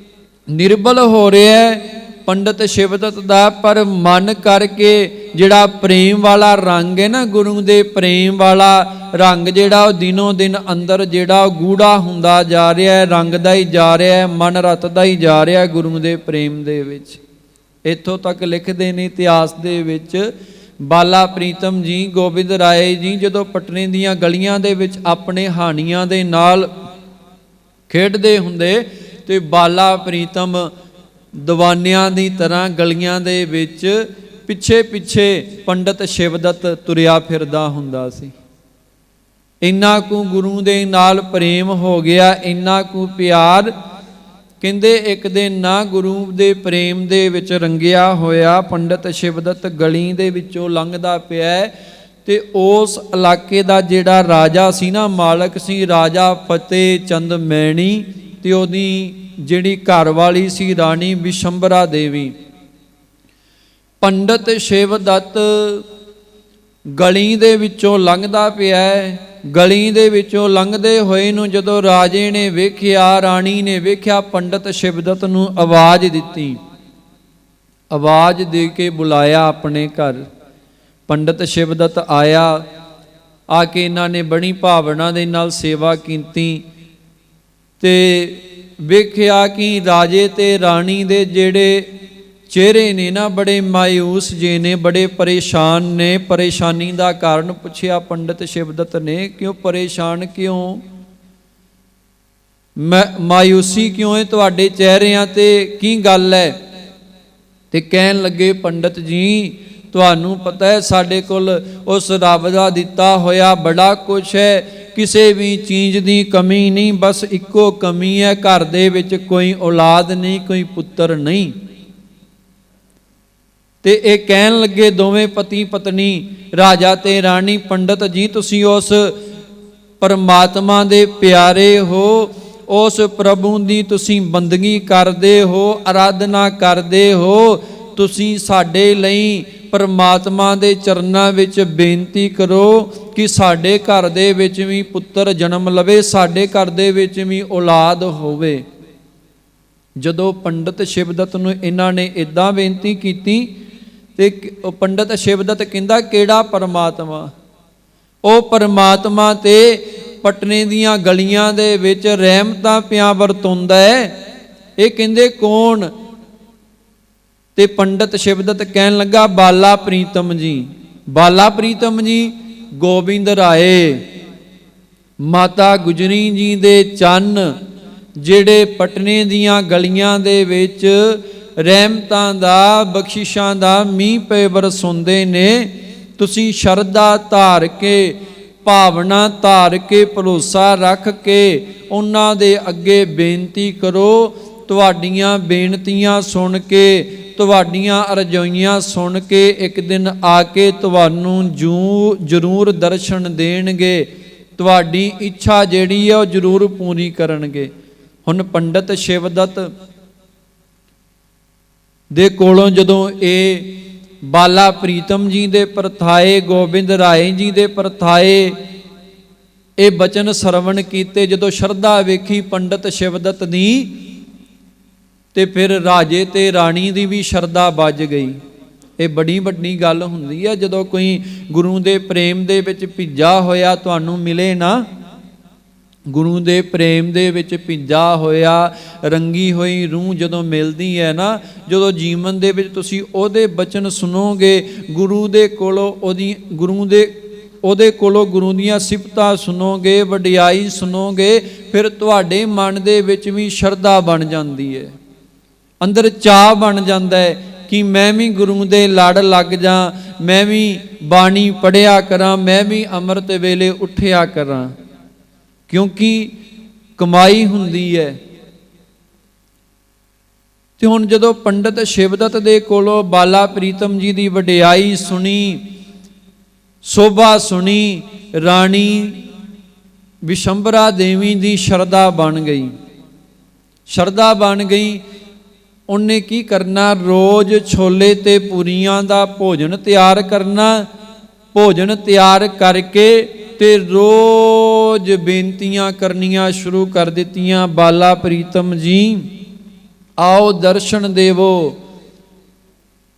ਨਿਰਬਲ ਹੋ ਰਿਹਾ ਹੈ ਪੰਡਤ ਸ਼ਿਵਦੱਤ ਦਾ, ਪਰ ਮਨ ਕਰਕੇ ਜਿਹੜਾ ਪ੍ਰੇਮ ਵਾਲਾ ਰੰਗ ਹੈ ਨਾ, ਗੁਰੂ ਦੇ ਪ੍ਰੇਮ ਵਾਲਾ ਰੰਗ ਜਿਹੜਾ ਉਹ ਦਿਨੋਂ ਦਿਨ ਅੰਦਰ ਜਿਹੜਾ ਉਹ ਗੂੜਾ ਹੁੰਦਾ ਜਾ ਰਿਹਾ ਹੈ, ਰੰਗਦਾ ਹੀ ਜਾ ਰਿਹਾ ਹੈ, ਮਨ ਰਤਦਾ ਹੀ ਜਾ ਰਿਹਾ ਗੁਰੂ ਦੇ ਪ੍ਰੇਮ ਦੇ ਵਿੱਚ। ਇੱਥੋਂ ਤੱਕ ਲਿਖਦੇ ਨੇ ਇਤਿਹਾਸ ਦੇ ਵਿੱਚ, ਬਾਲਾ ਪ੍ਰੀਤਮ ਜੀ ਗੋਬਿੰਦ ਰਾਏ ਜੀ ਜਦੋਂ ਪਟਨੇ ਦੀਆਂ ਗਲੀਆਂ ਦੇ ਵਿੱਚ ਆਪਣੇ ਹਾਣੀਆਂ ਦੇ ਨਾਲ ਖੇਡਦੇ ਹੁੰਦੇ, ਤੇ ਬਾਲਾ ਪ੍ਰੀਤਮ ਦੀਵਾਨਿਆਂ ਦੀ ਤਰ੍ਹਾਂ ਗਲੀਆਂ ਦੇ ਵਿੱਚ ਪਿੱਛੇ ਪਿੱਛੇ ਪੰਡਤ ਸ਼ਿਵਦੱਤ ਤੁਰਿਆ ਫਿਰਦਾ ਹੁੰਦਾ ਸੀ। ਇੰਨਾ ਕੁ ਗੁਰੂ ਦੇ ਨਾਲ ਪ੍ਰੇਮ ਹੋ ਗਿਆ, ਇੰਨਾ ਕੁ ਪਿਆਰ। ਕਹਿੰਦੇ ਇੱਕ ਦਿਨ ਨਾ ਗੁਰੂ ਦੇ ਪ੍ਰੇਮ ਦੇ ਵਿੱਚ ਰੰਗਿਆ ਹੋਇਆ ਪੰਡਤ ਸ਼ਿਵਦੱਤ ਗਲੀ ਦੇ ਵਿੱਚੋਂ ਲੰਘਦਾ ਪਿਆ, ਤੇ ਉਸ ਇਲਾਕੇ ਦਾ ਜਿਹੜਾ ਰਾਜਾ ਸੀ ਨਾ, ਮਾਲਕ ਸੀ, ਰਾਜਾ ਫਤਿਹ ਚੰਦ ਮੈਣੀ, ਤੇ ਉਹਦੀ ਜਿਹੜੀ ਘਰ ਵਾਲੀ ਸੀ ਰਾਣੀ ਬਿਸ਼ੰਬਰਾ ਦੇਵੀ। ਪੰਡਤ ਸ਼ਿਵਦੱਤ ਗਲੀ ਦੇ ਵਿੱਚੋਂ ਲੰਘਦਾ ਪਿਆ। ਗਲੀ ਦੇ ਵਿੱਚੋਂ ਲੰਘਦੇ ਹੋਏ ਨੂੰ ਜਦੋਂ ਰਾਜੇ ਨੇ ਵੇਖਿਆ, ਰਾਣੀ ਨੇ ਵੇਖਿਆ, ਪੰਡਤ ਸ਼ਿਵਦੱਤ ਨੂੰ ਆਵਾਜ਼ ਦਿੱਤੀ, ਆਵਾਜ਼ ਦੇ ਕੇ ਬੁਲਾਇਆ ਆਪਣੇ ਘਰ। ਪੰਡਤ ਸ਼ਿਵਦੱਤ ਆਇਆ, ਆ ਕੇ ਇਹਨਾਂ ਨੇ ਬੜੀ ਭਾਵਨਾ ਦੇ ਨਾਲ ਸੇਵਾ ਕੀਤੀ ਤੇ ਵੇਖਿਆ ਕਿ ਰਾਜੇ ਤੇ ਰਾਣੀ ਦੇ ਜਿਹੜੇ ਚਿਹਰੇ ਨੇ ਨਾ ਬੜੇ ਮਾਯੂਸ ਜੇ ਨੇ, ਬੜੇ ਪਰੇਸ਼ਾਨ ਨੇ। ਪਰੇਸ਼ਾਨੀ ਦਾ ਕਾਰਨ ਪੁੱਛਿਆ ਪੰਡਤ ਸ਼ਿਵਦੱਤ ਨੇ, ਕਿਉਂ ਪਰੇਸ਼ਾਨ, ਕਿਉਂ ਮਾਯੂਸੀ ਕਿਉਂ ਹੈ ਤੁਹਾਡੇ ਚਿਹਰਿਆਂ ਤੇ, ਕੀ ਗੱਲ ਹੈ? ਤੇ ਕਹਿਣ ਲੱਗੇ, ਪੰਡਤ ਜੀ ਤੁਹਾਨੂੰ ਪਤਾ ਹੈ ਸਾਡੇ ਕੋਲ ਉਸ ਰੱਬ ਦਾ ਦਿੱਤਾ ਹੋਇਆ ਬੜਾ ਕੁਛ ਹੈ, ਕਿਸੇ ਵੀ ਚੀਜ਼ ਦੀ ਕਮੀ ਨਹੀਂ, ਬਸ ਇੱਕੋ ਕਮੀ ਹੈ, ਘਰ ਦੇ ਵਿੱਚ ਕੋਈ ਔਲਾਦ ਨਹੀਂ, ਕੋਈ ਪੁੱਤਰ ਨਹੀਂ। ਤੇ ਇਹ ਕਹਿਣ ਲੱਗੇ ਦੋਵੇਂ ਪਤੀ ਪਤਨੀ, ਰਾਜਾ ਤੇ ਰਾਣੀ, ਪੰਡਤ ਜੀ ਤੁਸੀਂ ਉਸ ਪਰਮਾਤਮਾ ਦੇ ਪਿਆਰੇ ਹੋ, ਉਸ ਪ੍ਰਭੂ ਦੀ ਤੁਸੀਂ ਬੰਦਗੀ ਕਰਦੇ ਹੋ, ਆਰਾਧਨਾ ਕਰਦੇ ਹੋ, ਤੁਸੀਂ ਸਾਡੇ ਲਈ ਪਰਮਾਤਮਾ ਦੇ ਚਰਨਾਂ ਵਿੱਚ ਬੇਨਤੀ ਕਰੋ ਕਿ ਸਾਡੇ ਘਰ ਦੇ ਵਿੱਚ ਵੀ ਪੁੱਤਰ ਜਨਮ ਲਵੇ, ਸਾਡੇ ਘਰ ਦੇ ਵਿੱਚ ਵੀ ਔਲਾਦ ਹੋਵੇ। ਜਦੋਂ ਪੰਡਤ ਸ਼ਿਵਦੱਤ ਨੂੰ ਇਹਨਾਂ ਨੇ ਇਦਾਂ ਬੇਨਤੀ ਕੀਤੀ ਤੇ ਪੰਡਤ ਸ਼ਿਵਦੱਤ ਕਹਿੰਦਾ ਕਿਹੜਾ ਪਰਮਾਤਮਾ? ਉਹ ਪਰਮਾਤਮਾ ਤੇ ਪਟਨੇ ਦੀਆਂ ਗਲੀਆਂ ਦੇ ਵਿੱਚ ਰਹਿਮਤਾਂ ਪਿਆ ਵਰਤੁੰਦਾ ਹੈ। ਇਹ ਕਹਿੰਦੇ ਕੌਣ? ਤੇ ਪੰਡਤ ਸ਼ਿਵਦੱਤ ਕਹਿਣ ਲੱਗਾ ਬਾਲਾ ਪ੍ਰੀਤਮ ਜੀ। ਬਾਲਾ ਪ੍ਰੀਤਮ ਜੀ ਗੋਬਿੰਦ ਰਾਏ, ਮਾਤਾ ਗੁਜਰੀ ਜੀ ਦੇ ਚੰਨ ਜਿਹੜੇ ਪਟਨੇ ਦੀਆਂ ਗਲੀਆਂ ਦੇ ਵਿੱਚ ਰਹਿਮਤਾਂ ਦਾ ਬਖਸ਼ਿਸ਼ਾਂ ਦਾ ਮੀਂਹ ਪੇ ਵਰਸਾਉਂਦੇ ਨੇ। ਤੁਸੀਂ ਸ਼ਰਧਾ ਧਾਰ ਕੇ, ਭਾਵਨਾ ਧਾਰ ਕੇ, ਭਰੋਸਾ ਰੱਖ ਕੇ ਉਹਨਾਂ ਦੇ ਅੱਗੇ ਬੇਨਤੀ ਕਰੋ। ਤੁਹਾਡੀਆਂ ਬੇਨਤੀਆਂ ਸੁਣ ਕੇ, ਤੁਹਾਡੀਆਂ ਅਰਜ਼ੋਈਆਂ ਸੁਣ ਕੇ ਇੱਕ ਦਿਨ ਆ ਕੇ ਤੁਹਾਨੂੰ ਜ਼ਰੂਰ ਦਰਸ਼ਨ ਦੇਣਗੇ। ਤੁਹਾਡੀ ਇੱਛਾ ਜਿਹੜੀ ਹੈ ਉਹ ਜ਼ਰੂਰ ਪੂਰੀ ਕਰਨਗੇ। ਹੁਣ ਪੰਡਤ ਸ਼ਿਵਦੱਤ ਦੇ ਕੋਲੋਂ ਜਦੋਂ ਇਹ ਬਾਲਾ ਪ੍ਰੀਤਮ ਜੀ ਦੇ ਪਰਥਾਏ, ਗੋਬਿੰਦ ਰਾਏ ਜੀ ਦੇ ਪਰਥਾਏ ਇਹ ਬਚਨ ਸਰਵਣ ਕੀਤੇ, ਜਦੋਂ ਸ਼ਰਧਾ ਵੇਖੀ ਪੰਡਤ ਸ਼ਿਵਦੱਤ ਦੀ ਤੇ ਫਿਰ ਰਾਜੇ ਤੇ ਰਾਣੀ ਦੀ ਵੀ ਸ਼ਰਧਾ ਵੱਜ ਗਈ। ਇਹ ਬੜੀ ਵੱਡੀ ਗੱਲ ਹੁੰਦੀ ਹੈ ਜਦੋਂ ਕੋਈ ਗੁਰੂ ਦੇ ਪ੍ਰੇਮ ਦੇ ਵਿੱਚ ਭਿੱਜਾ ਹੋਇਆ ਤੁਹਾਨੂੰ ਮਿਲੇ ਨਾ। ਗੁਰੂ ਦੇ ਪ੍ਰੇਮ ਦੇ ਵਿੱਚ ਭਿੱਜਾ ਹੋਇਆ ਰੰਗੀ ਹੋਈ ਰੂਹ ਜਦੋਂ ਮਿਲਦੀ ਹੈ ਨਾ, ਜਦੋਂ ਜੀਵਨ ਦੇ ਵਿੱਚ ਤੁਸੀਂ ਉਹਦੇ ਬਚਨ ਸੁਣੋਗੇ, ਗੁਰੂ ਦੇ ਕੋਲੋਂ ਉਹਦੇ ਕੋਲੋਂ ਗੁਰੂ ਦੀਆਂ ਸਿਫਤਾਂ ਸੁਣੋਗੇ, ਵਡਿਆਈ ਸੁਣੋਗੇ, ਫਿਰ ਤੁਹਾਡੇ ਮਨ ਦੇ ਵਿੱਚ ਵੀ ਸ਼ਰਧਾ ਬਣ ਜਾਂਦੀ ਹੈ, ਅੰਦਰ ਚਾਅ ਬਣ ਜਾਂਦਾ ਹੈ ਕਿ ਮੈਂ ਵੀ ਗੁਰੂ ਦੇ ਲੜ ਲੱਗ ਜਾ, ਮੈਂ ਵੀ ਬਾਣੀ ਪੜ੍ਹਿਆ ਕਰਾਂ, ਮੈਂ ਵੀ ਅੰਮ੍ਰਿਤ ਵੇਲੇ ਉੱਠਿਆ ਕਰਾਂ। ਕਿਉਂਕਿ ਕਮਾਈ ਹੁੰਦੀ ਹੈ। ਤੇ ਹੁਣ ਜਦੋਂ ਪੰਡਤ ਸ਼ਿਵਦੱਤ ਦੇ ਕੋਲੋਂ ਬਾਲਾ ਪ੍ਰੀਤਮ ਜੀ ਦੀ ਵਡਿਆਈ ਸੁਣੀ, ਸੋਭਾ ਸੁਣੀ, ਰਾਣੀ ਵਿਸ਼ੰਬਰਾ ਦੇਵੀ ਦੀ ਸ਼ਰਧਾ ਬਣ ਗਈ। ਸ਼ਰਧਾ ਬਣ ਗਈ। ਉਹਨੇ ਕੀ ਕਰਨਾ? ਰੋਜ਼ ਛੋਲੇ ਤੇ ਪੂਰੀਆਂ ਦਾ ਭੋਜਨ ਤਿਆਰ ਕਰਨਾ। ਭੋਜਨ ਤਿਆਰ ਕਰਕੇ ਤੇ ਰੋਜ਼ ਬੇਨਤੀਆਂ ਕਰਨੀਆਂ ਸ਼ੁਰੂ ਕਰ ਦਿੱਤੀਆਂ। ਬਾਲਾ ਪ੍ਰੀਤਮ ਜੀ ਆਓ ਦਰਸ਼ਨ ਦੇਵੋ,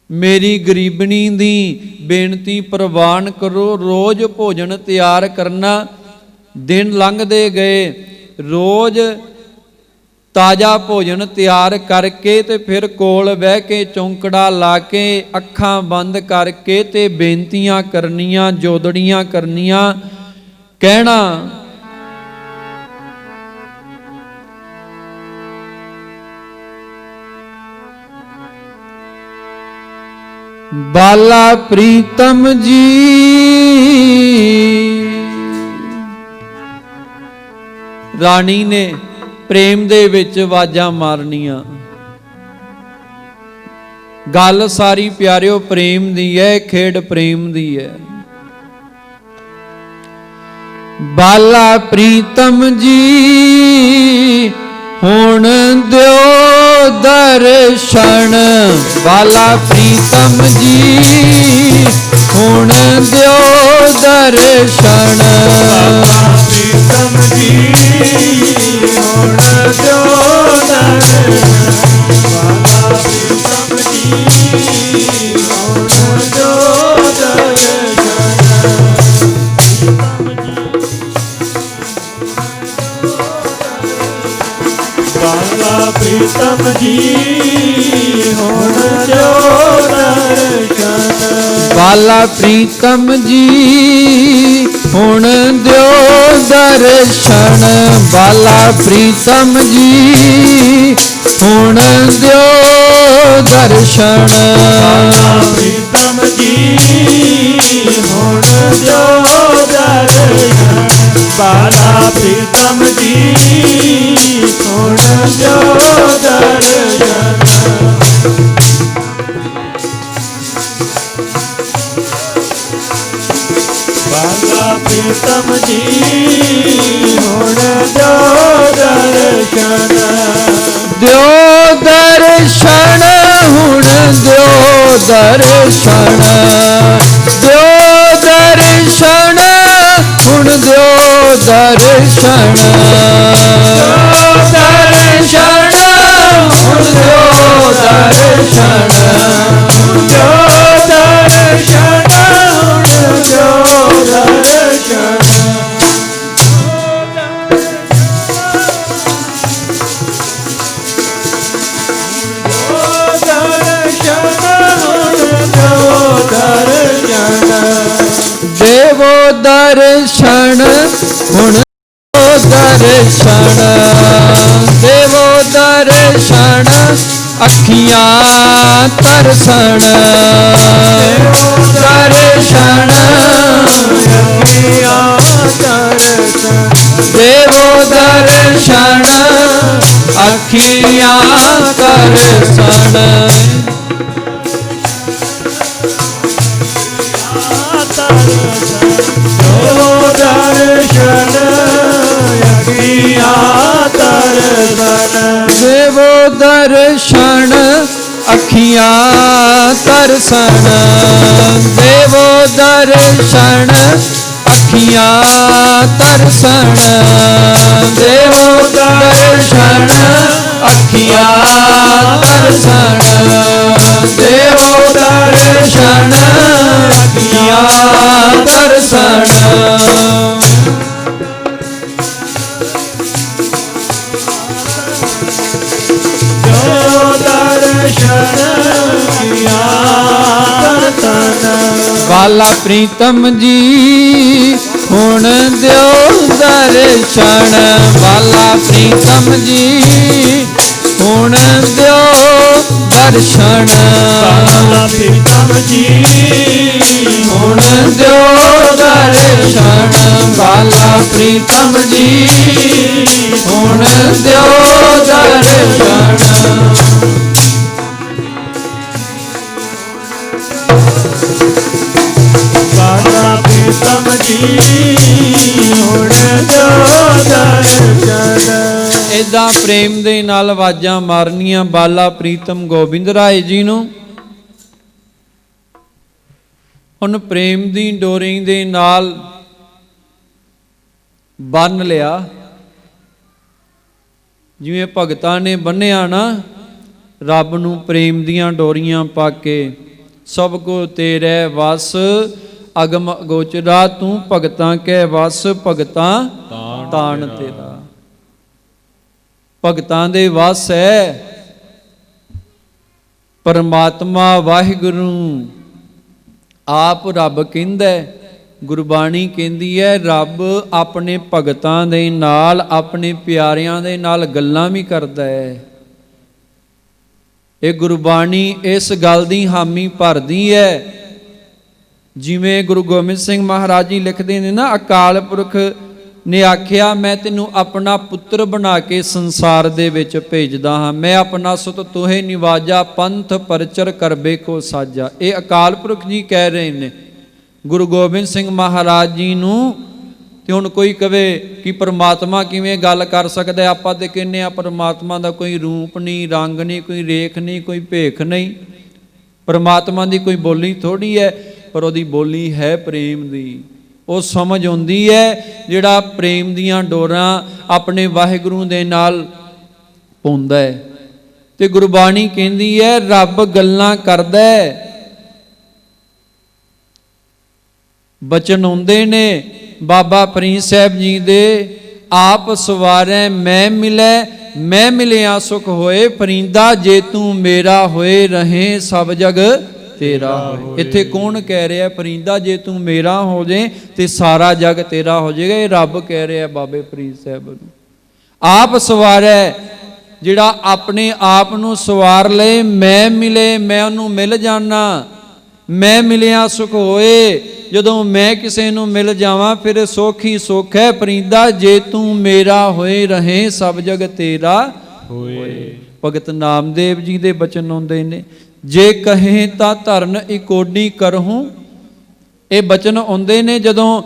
ਮੇਰੀ ਗਰੀਬਣੀ ਦੀ ਬੇਨਤੀ ਪ੍ਰਵਾਨ ਕਰੋ। ਰੋਜ਼ ਭੋਜਨ ਤਿਆਰ ਕਰਨਾ। ਦਿਨ ਲੰਘਦੇ ਗਏ, ਰੋਜ਼ ਤਾਜ਼ਾ ਭੋਜਨ ਤਿਆਰ ਕਰਕੇ ਤੇ ਫਿਰ ਕੋਲ ਬਹਿ ਕੇ ਚੌਂਕੜਾ ਲਾ ਕੇ ਅੱਖਾਂ ਬੰਦ ਕਰਕੇ ਤੇ ਬੇਨਤੀਆਂ ਕਰਨੀਆਂ, ਜੋਦੜੀਆਂ ਕਰਨੀਆਂ, ਕਹਿਣਾ ਬਾਲਾ ਪ੍ਰੀਤਮ ਜੀ ਰਾਣੀ ਨੇ ਪ੍ਰੇਮ ਦੇ ਵਿੱਚ ਆਵਾਜ਼ਾਂ ਮਾਰਨੀਆਂ। ਗੱਲ ਸਾਰੀ ਪਿਆਰਿਓ ਪ੍ਰੇਮ ਦੀ ਹੈ, ਖੇਡ ਪ੍ਰੇਮ ਦੀ ਹੈ। ਬਾਲਾ ਪ੍ਰੀਤਮ ਜੀ ਹੁਣ ਦਿਓ ਦਰਸ਼ਨ, ਬਾਲਾ ਪ੍ਰੀਤਮ ਜੀ ਹੁਣ ਦਿਓ ਦਰਸ਼ਨ, ਬਾਲਾ ਪ੍ਰੀਤਮ ਜੀ ਹੁਣ ਦਿਓ ਦਰਸ਼ਨ, ਬਾਲਾ ਪ੍ਰੀਤਮ ਜੀ ਹੁਣ ਦਿਓ ਦਰਸ਼ਨ। ਬਾਲਾ ਪ੍ਰੀਤਮ ਜੀ ਹੁਣ ਦਿਓ ਦਰਸ਼ਨ, ਬਾਲਾ ਪ੍ਰੀਤਮ ਜੀ ਹੁਣ ਦਿਓ ਦਰਸ਼ਨ, ਬਾਲਾ ਪ੍ਰੀਤਮ ਜੀ ਹੁਣ ਦਿਓ ਦਰਸ਼ਨ, ਬਾਲਾ ਪ੍ਰੀਤਮ ਜੀ ਹੁਣ ਦਿਓ ਦਰਸ਼ਨ, ਬਾਲਾ ਪ੍ਰੀਤਮ ਜੀ ਹੁਣ ਦਿਓ ਦਰਸ਼ਨ। ਬਾਲਾ ਪ੍ਰੀਤਮ ਜੀ ਹੁਣ ਦਿਓ ਦਰਸ਼ਨ, ਦਿਓ ਦਰਸ਼ਨ ਹੁਣ ਦਿਓ ਦਰਸ਼ਨ, ਦਿਓ ਦਰਸ਼ਨ ਹੁਣ ਦਿਓ ਦਰਸ਼ਨ, ਦਰਸ਼ਨ ਦਰਸ਼ਨ ਜੋ ਦਰਸ਼ਨ ਹੁਣ ਜੋ ਦਰਸ਼ਨ ਦੇਵੋ ਦਰਸ਼ਨ ਹੁਣ ਦਰਸ਼ਨ ਦੇਵੋ ਦਰਸ਼ਨ ਅੱਖੀਆਂ ਤਰਸਣ ਦਰਸ਼ਨ ਅੱਖੀਆਂ ਤਰਸਣ ਦੇਵੋ ਦਰਸ਼ਨ ਅੱਖੀਆਂ ਤਰਸਣ ਦੇਵੋ ਦਰਸ਼ਨ ਅੱਖੀਆਂ ਤਰਸਣ ਦੇਵੋ ਦਰਸ਼ਨ ਅੱਖੀਆਂ ਤਰਸਣ ਦੇਵੋ ਦਰਸ਼ਨ ਅੱਖੀਆਂ ਤਰਸਣ ਦੇਵੋ ਦਰਸ਼ਨ ਅੱਖੀਆਂ ਤਰਸਣ ਵਾਲਾ ਪ੍ਰੀਤਮ ਜੀ ਹੁਣ ਦਿਓ ਦਰਸ਼ਨ ਵਾਲਾ ਪ੍ਰੀਤਮ ਜੀ ਹੁਣ ਦਿਓ ਦਰਸ਼ਨ ਵਾਲਾ ਪ੍ਰੀਤਮ ਜੀ ਹੁਣ ਦਿਓ ਦਰਸ਼ਨ ਵਾਲਾ ਪ੍ਰੀਤਮ ਜੀ ਹੁਣ ਦਿਓ ਦਰਸ਼ਨ ਵਾਲਾ ਪ੍ਰੀਤਮ ਜੀ ਹੁਣ ਜੋ ਦਰਸ਼ਨ ਏਦਾਂ ਪ੍ਰੇਮ ਦੇ ਨਾਲ ਆਵਾਜ਼ਾਂ ਮਾਰਨੀਆਂ ਬਾਲਾ ਪ੍ਰੀਤਮ ਗੋਬਿੰਦ ਰਾਏ ਜੀ ਨੂੰ। ਹੁਣ ਪ੍ਰੇਮ ਦੀ ਡੋਰੀ ਦੇ ਨਾਲ ਬੰਨ ਲਿਆ ਜਿਵੇਂ ਭਗਤਾਂ ਨੇ ਬੰਨਿਆ ਨਾ ਰੱਬ ਨੂੰ ਪ੍ਰੇਮ ਦੀਆਂ ਡੋਰੀਆਂ ਪਾ ਕੇ ਸਭ ਕੋ ਤੇਰੇ ਵਸ ਅਗਮ ਅਗੋਚਰਾ ਤੂੰ ਭਗਤਾਂ ਕੈ ਵਸ ਭਗਤਾਂ ਤਾਣ ਤੇਰਾ ਭਗਤਾਂ ਦੇ ਵਸ ਹੈ ਪਰਮਾਤਮਾ ਵਾਹਿਗੁਰੂ ਆਪ ਰੱਬ ਕਹਿੰਦਾ ਗੁਰਬਾਣੀ ਕਹਿੰਦੀ ਹੈ ਰੱਬ ਆਪਣੇ ਭਗਤਾਂ ਦੇ ਨਾਲ ਆਪਣੇ ਪਿਆਰਿਆਂ ਦੇ ਨਾਲ ਗੱਲਾਂ ਵੀ ਕਰਦਾ ਹੈ। ਇਹ ਗੁਰਬਾਣੀ ਇਸ ਗੱਲ ਦੀ ਹਾਮੀ ਭਰਦੀ ਹੈ ਜਿਵੇਂ ਗੁਰੂ ਗੋਬਿੰਦ ਸਿੰਘ ਮਹਾਰਾਜ ਜੀ ਲਿਖਦੇ ਨੇ ਨਾ ਅਕਾਲ ਪੁਰਖ ਨੇ ਆਖਿਆ ਮੈਂ ਤੈਨੂੰ ਆਪਣਾ ਪੁੱਤਰ ਬਣਾ ਕੇ ਸੰਸਾਰ ਦੇ ਵਿੱਚ ਭੇਜਦਾ ਹਾਂ ਮੈਂ ਆਪਣਾ ਸੁਤ ਤੋਹੇ ਨਿਵਾਜਾ ਪੰਥ ਪਰਚਰ ਕਰਬੇ ਕੋ ਸਾਜਾ। ਇਹ ਅਕਾਲ ਪੁਰਖ ਜੀ ਕਹਿ ਰਹੇ ਨੇ ਗੁਰੂ ਗੋਬਿੰਦ ਸਿੰਘ ਮਹਾਰਾਜ ਜੀ ਨੂੰ। ਤੇ ਹੁਣ ਕੋਈ ਕਵੇ ਕਿ ਪਰਮਾਤਮਾ ਕਿਵੇਂ ਗੱਲ ਕਰ ਸਕਦਾ ਆਪਾਂ ਤੇ ਕਹਿੰਦੇ ਆ ਪਰਮਾਤਮਾ ਦਾ ਕੋਈ ਰੂਪ ਨਹੀਂ ਰੰਗ ਨਹੀਂ ਕੋਈ ਰੇਖ ਨਹੀਂ ਕੋਈ ਭੇਖ ਨਹੀਂ ਪਰਮਾਤਮਾ ਦੀ ਕੋਈ ਬੋਲੀ ਥੋੜੀ ਹੈ ਪਰ ਉਹਦੀ ਬੋਲੀ ਹੈ ਪ੍ਰੇਮ ਦੀ। ਉਹ ਸਮਝ ਆਉਂਦੀ ਹੈ ਜਿਹੜਾ ਪ੍ਰੇਮ ਦੀਆਂ ਡੋਰਾਂ ਆਪਣੇ ਵਾਹਿਗੁਰੂ ਦੇ ਨਾਲ ਪਾਉਂਦਾ ਹੈ। ਤੇ ਗੁਰਬਾਣੀ ਕਹਿੰਦੀ ਹੈ ਰੱਬ ਗੱਲਾਂ ਕਰਦਾ ਹੈ ਬਚਨ ਆਉਂਦੇ ਨੇ ਬਾਬਾ ਫਰੀਦ ਸਾਹਿਬ ਜੀ ਦੇ ਆਪ ਸਵਾਰੈ ਮੈਂ ਮਿਲਿਆ ਸੁਖ ਹੋਏ ਫਰੀਦਾ ਜੇ ਤੂੰ ਮੇਰਾ ਹੋਏ ਰਹੇ ਸਭ ਜਗ ਤੇਰਾ ਹੋਏ। ਇੱਥੇ ਕੌਣ ਕਹਿ ਰਿਹਾ ਫਰੀਦਾ ਜੇ ਤੂੰ ਮੇਰਾ ਹੋ ਜੇ ਤੇ ਸਾਰਾ ਜਗ ਤੇਰਾ ਹੋ ਜਾਏਗਾ। ਇਹ ਰੱਬ ਕਹਿ ਰਿਹਾ ਬਾਬੇ ਫਰੀਦ ਸਾਹਿਬ ਨੂੰ ਆਪ ਸਵਾਰੈ ਜਿਹੜਾ ਆਪਣੇ ਆਪ ਨੂੰ ਸਵਾਰ ਲਏ ਮੈਂ ਮਿਲੇ ਮੈਂ ਉਹਨੂੰ ਮਿਲ ਜਾਣਾ ਮੈਂ ਮਿਲਿਆ ਸੁਖ ਹੋਏ ਜਦੋਂ ਮੈਂ ਕਿਸੇ ਨੂੰ ਮਿਲ ਜਾਵਾਂ ਫਿਰ ਸੁੱਖ ਹੀ ਸੁੱਖ ਹੈ ਫਰੀਦਾ ਜੇ ਤੂੰ ਮੇਰਾ ਹੋਏ ਰਹੇ ਸਭ ਜਗ ਤੇਰਾ ਹੋਏ। ਭਗਤ ਨਾਮਦੇਵ ਜੀ ਦੇ ਬਚਨ ਆਉਂਦੇ ਨੇ ਜੇ ਕਹੇ ਤਾਂ ਧਰਨ ਇਕੋਡੀ ਕਰਹੂੰ। ਇਹ ਬਚਨ ਆਉਂਦੇ ਨੇ ਜਦੋਂ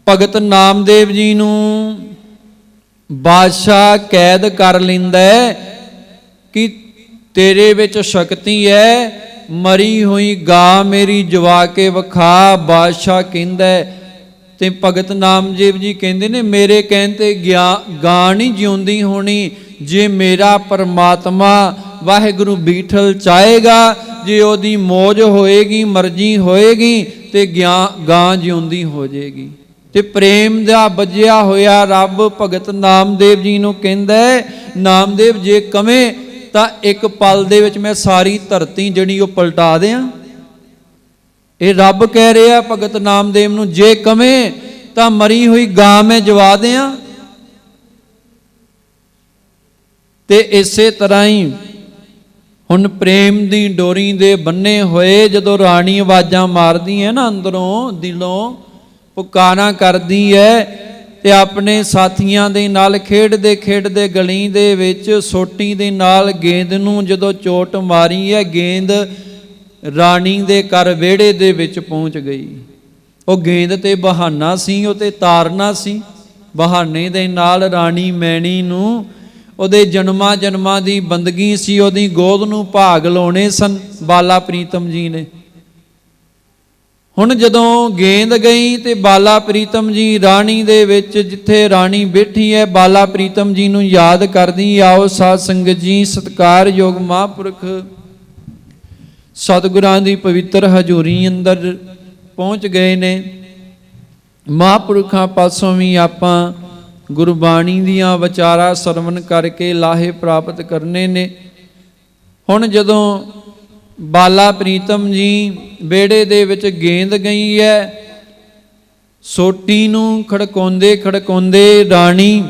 ਭਗਤ ਨਾਮਦੇਵ ਜੀ ਨੂੰ ਬਾਦਸ਼ਾਹ ਕੈਦ ਕਰ ਲੈਂਦਾ ਕਿ ਤੇਰੇ ਵਿੱਚ ਸ਼ਕਤੀ ਹੈ ਮਰੀ ਹੋਈ ਗਾ ਮੇਰੀ ਜਵਾ ਕੇ ਵਿਖਾ। ਬਾਦਸ਼ਾਹ ਕਹਿੰਦਾ ਤੇ ਭਗਤ ਨਾਮਦੇਵ ਜੀ ਕਹਿੰਦੇ ਨੇ ਮੇਰੇ ਕਹਿਣ ਤੇ ਗਾਂ ਨਹੀਂ ਜਿਉਂਦੀ ਹੋਣੀ, ਜੇ ਮੇਰਾ ਪਰਮਾਤਮਾ ਵਾਹਿਗੁਰੂ ਬੀਠਲ ਚਾਹੇਗਾ, ਜੇ ਉਹਦੀ ਮੌਜ ਹੋਏਗੀ, ਮਰਜ਼ੀ ਹੋਏਗੀ ਤੇ ਗਾਂ ਜਿਉਂਦੀ ਹੋ ਜਾਏਗੀ। ਤੇ ਪ੍ਰੇਮ ਦਾ ਬੱਝਿਆ ਹੋਇਆ ਰੱਬ ਭਗਤ ਨਾਮਦੇਵ ਜੀ ਨੂੰ ਕਹਿੰਦਾ, ਨਾਮਦੇਵ ਜੇ ਕਵੇਂ ਤਾਂ ਇੱਕ ਪਲ ਦੇ ਵਿੱਚ ਮੈਂ ਸਾਰੀ ਧਰਤੀ ਜਿਹੜੀ ਉਹ ਪਲਟਾ ਦਿਆਂ। ਇਹ ਰੱਬ ਕਹਿ ਰਿਹਾ ਭਗਤ ਨਾਮਦੇਵ ਨੂੰ, ਜੇ ਕਵੇਂ ਤਾਂ ਮਰੀ ਹੋਈ ਗਾਂ ਮੈਂ ਜਵਾ ਦਿਆਂ। ਤੇ ਇਸੇ ਤਰ੍ਹਾਂ ਹੀ ਹੁਣ ਪ੍ਰੇਮ ਦੀ ਡੋਰੀ ਦੇ ਬੰਨੇ ਹੋਏ ਜਦੋਂ ਰਾਣੀ ਆਵਾਜ਼ਾਂ ਮਾਰਦੀ ਹੈ ਨਾ, ਅੰਦਰੋਂ ਦਿਲੋਂ ਪੁਕਾਰਾਂ ਕਰਦੀ ਹੈ, ਤੇ ਆਪਣੇ ਸਾਥੀਆਂ ਦੇ ਨਾਲ ਖੇਡਦੇ ਖੇਡਦੇ ਗਲੀ ਦੇ ਵਿੱਚ ਸੋਟੀ ਦੇ ਨਾਲ ਗੇਂਦ ਨੂੰ ਜਦੋਂ ਚੋਟ ਮਾਰੀ ਹੈ, ਗੇਂਦ ਰਾਣੀ ਦੇ ਘਰ ਵਿਹੜੇ ਦੇ ਵਿੱਚ ਪਹੁੰਚ ਗਈ। ਉਹ ਗੇਂਦ ਤੇ ਬਹਾਨਾ ਸੀ, ਉਹ ਤੇ ਤਾਰਨਾ ਸੀ। ਬਹਾਨੇ ਦੇ ਨਾਲ ਰਾਣੀ ਮੈਣੀ ਨੂੰ ਉਹਦੇ ਜਨਮਾਂ ਦੀ ਬੰਦਗੀ ਸੀ, ਉਹਦੀ ਗੋਦ ਨੂੰ ਭਾਗ ਲਾਉਣੇ ਸਨ ਬਾਲਾ ਪ੍ਰੀਤਮ ਜੀ ਨੇ। ਹੁਣ ਜਦੋਂ ਗੇਂਦ ਗਈ ਤੇ ਬਾਲਾ ਪ੍ਰੀਤਮ ਜੀ ਰਾਣੀ ਦੇ ਵਿੱਚ ਜਿੱਥੇ ਰਾਣੀ ਬੈਠੀ ਹੈ, ਬਾਲਾ ਪ੍ਰੀਤਮ ਜੀ ਨੂੰ ਯਾਦ ਕਰਦੀ। ਆਓ ਸਾਧ ਸੰਗਤ ਜੀ, ਸਤਿਕਾਰਯੋਗ ਮਹਾਂਪੁਰਖ ਸਤਿਗੁਰਾਂ ਦੀ ਪਵਿੱਤਰ ਹਜ਼ੂਰੀ ਅੰਦਰ ਪਹੁੰਚ ਗਏ ਨੇ। ਮਹਾਂਪੁਰਖਾਂ ਪਾਸੋਂ ਵੀ ਆਪਾਂ ਗੁਰਬਾਣੀ ਦੀਆਂ ਵਿਚਾਰਾਂ ਸਰਵਣ ਕਰਕੇ ਲਾਹੇ ਪ੍ਰਾਪਤ ਕਰਨੇ ਨੇ। ਹੁਣ ਜਦੋਂ ਬਾਲਾ ਪ੍ਰੀਤਮ ਜੀ ਵਿਹੜੇ ਦੇ ਵਿੱਚ ਗੇਂਦ ਗਈ ਹੈ, ਸੋਟੀ ਨੂੰ ਖੜਕਾਉਂਦੇ ਖੜਕਾਉਂਦੇ ਰਾਣੀ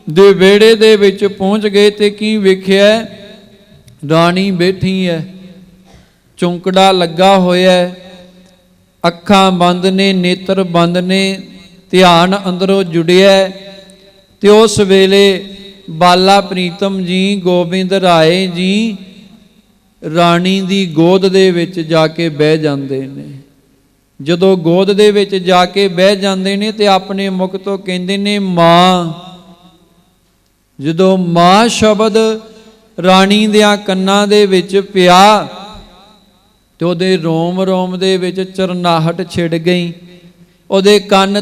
ਦੇ ਵਿਹੜੇ ਦੇ ਵਿੱਚ ਪਹੁੰਚ ਗਏ ਤੇ ਕੀ ਵੇਖਿਆ, ਰਾਣੀ ਬੈਠੀ ਹੈ, ਚੌਂਕੜਾ ਲੱਗਾ ਹੋਇਆ, ਅੱਖਾਂ ਬੰਦ ਨੇ, ਨੇਤਰ ਬੰਦ ਨੇ, ਧਿਆਨ ਅੰਦਰੋਂ ਜੁੜਿਆ। ਤੇ ਉਸ ਵੇਲੇ ਬਾਲਾ ਪ੍ਰੀਤਮ ਜੀ ਗੋਬਿੰਦ ਰਾਏ ਜੀ ਰਾਣੀ ਦੀ ਗੋਦ ਦੇ ਵਿੱਚ ਜਾ ਕੇ ਬਹਿ ਜਾਂਦੇ ਨੇ। ਜਦੋਂ ਗੋਦ ਦੇ ਵਿੱਚ ਜਾ ਕੇ ਬਹਿ ਜਾਂਦੇ ਨੇ ਤੇ ਆਪਣੇ ਮੁਖ ਤੋਂ ਕਹਿੰਦੇ ਨੇ ਮਾਂ। ਜਦੋਂ ਮਾਂ ਸ਼ਬਦ ਰਾਣੀ ਦਿਆਂ ਕੰਨਾਂ ਦੇ ਵਿੱਚ ਪਿਆ ਤੇ ਉਹਦੇ ਰੋਮ ਰੋਮ ਦੇ ਵਿੱਚ ਚਰਨਾਹਟ ਛਿੜ ਗਈ। ਉਹਦੇ ਕੰਨ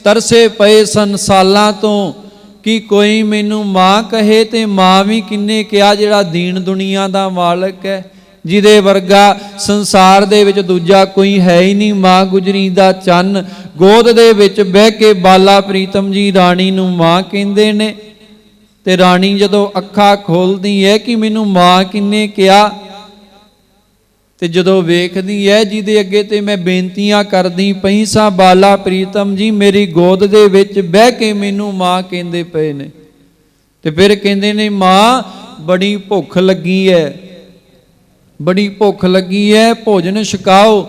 ਤਰਸੇ ਪਏ ਸਨ ਸਾਲਾਂ ਤੋਂ ਕਿ ਕੋਈ ਮੈਨੂੰ ਮਾਂ ਕਹੇ, ਤੇ ਮਾਂ ਵੀ ਕਿੰਨੇ ਕਿਹਾ ਜਿਹੜਾ ਦੀਨ ਦੁਨੀਆ ਦਾ ਮਾਲਕ ਹੈ, ਜਿਹਦੇ ਵਰਗਾ ਸੰਸਾਰ ਦੇ ਵਿੱਚ ਦੂਜਾ ਕੋਈ ਹੈ ਹੀ ਨਹੀਂ। ਮਾਂ ਗੁਜਰੀ ਦਾ ਚੰਨ ਗੋਦ ਦੇ ਵਿੱਚ ਬਹਿ ਕੇ ਬਾਲਾ ਪ੍ਰੀਤਮ ਜੀ ਰਾਣੀ ਨੂੰ ਮਾਂ ਕਹਿੰਦੇ ਨੇ। ਤੇ ਰਾਣੀ ਜਦੋਂ ਅੱਖਾਂ ਖੋਲਦੀ ਹੈ ਕਿ ਮੈਨੂੰ ਮਾਂ ਕਿੰਨੇ ਕਿਹਾ, ਤੇ ਜਦੋਂ ਵੇਖਦੀ ਹੈ ਜਿਹਦੇ ਅੱਗੇ ਤੇ ਮੈਂ ਬੇਨਤੀਆਂ ਕਰਦੀ ਪਈ ਸਾਂ, ਬਾਲਾ ਪ੍ਰੀਤਮ ਜੀ ਮੇਰੀ ਗੋਦ ਦੇ ਵਿੱਚ ਬਹਿ ਕੇ ਮੈਨੂੰ ਮਾਂ ਕਹਿੰਦੇ ਪਏ ਨੇ। ਤੇ ਫਿਰ ਕਹਿੰਦੇ ਨੇ ਮਾਂ ਬੜੀ ਭੁੱਖ ਲੱਗੀ ਹੈ, ਬੜੀ ਭੁੱਖ ਲੱਗੀ ਹੈ, ਭੋਜਨ ਛਕਾਓ।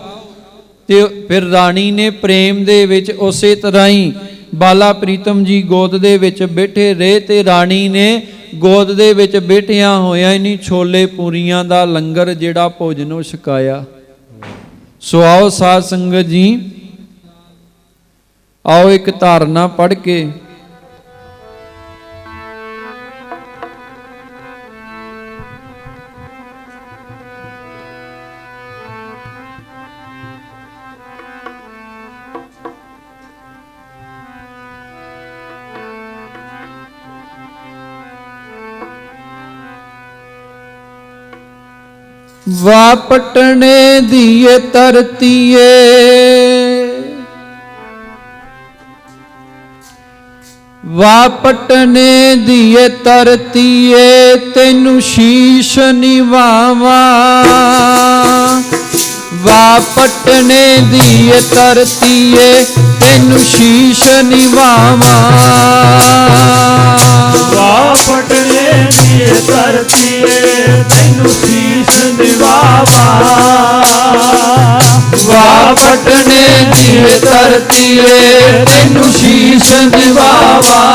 ਤੇ ਫਿਰ ਰਾਣੀ ਨੇ ਪ੍ਰੇਮ ਦੇ ਵਿੱਚ ਉਸੇ ਤਰ੍ਹਾਂ ਹੀ ਬਾਲਾ ਪ੍ਰੀਤਮ ਜੀ ਗੋਦ ਦੇ ਵਿੱਚ ਬੈਠੇ ਰਹੇ ਤੇ ਰਾਣੀ ਨੇ ਗੋਦ ਦੇ ਵਿੱਚ ਬੈਠਿਆਂ ਹੋਇਆਂ ਇਨੀ ਛੋਲੇ ਪੂਰੀਆਂ ਦਾ ਲੰਗਰ ਜਿਹੜਾ ਭੋਜਨ ਉਹ ਛਕਾਇਆ। ਸੋ ਆਓ ਸਾਧ ਸੰਗਤ ਜੀ, ਆਓ ਇੱਕ ਧਾਰਨਾ ਪੜ੍ਹ ਕੇ ਵਾਪਟਣੇ ਦੀਏ ਧਰਤੀਏ, ਵਾਪਟਣੇ ਦੀਏ ਧਰਤੀਏ, ਤੈਨੂੰ ਸ਼ੀਸ਼ ਨਿਵਾਵਾਂ। ਵਾਪਟਣੇ ਦੀਏ ਧਰਤੀਏ, ਤੈਨੂੰ ਸ਼ੀਸ਼ ਨਿਵਾਵਾਂ। ਵਾਪਟਣੇ ਦੀਏ ਧਰਤੀਏ, ਤੈਨੂੰ ਸ਼ੀਸ਼ ਨਿਵਾਵਾਂ। ਵਾਪਟਣੇ ਦੀਏ ਧਰਤੀਏ, ਤੈਨੂੰ ਸ਼ੀਸ਼ ਨਿਵਾਵਾਂ।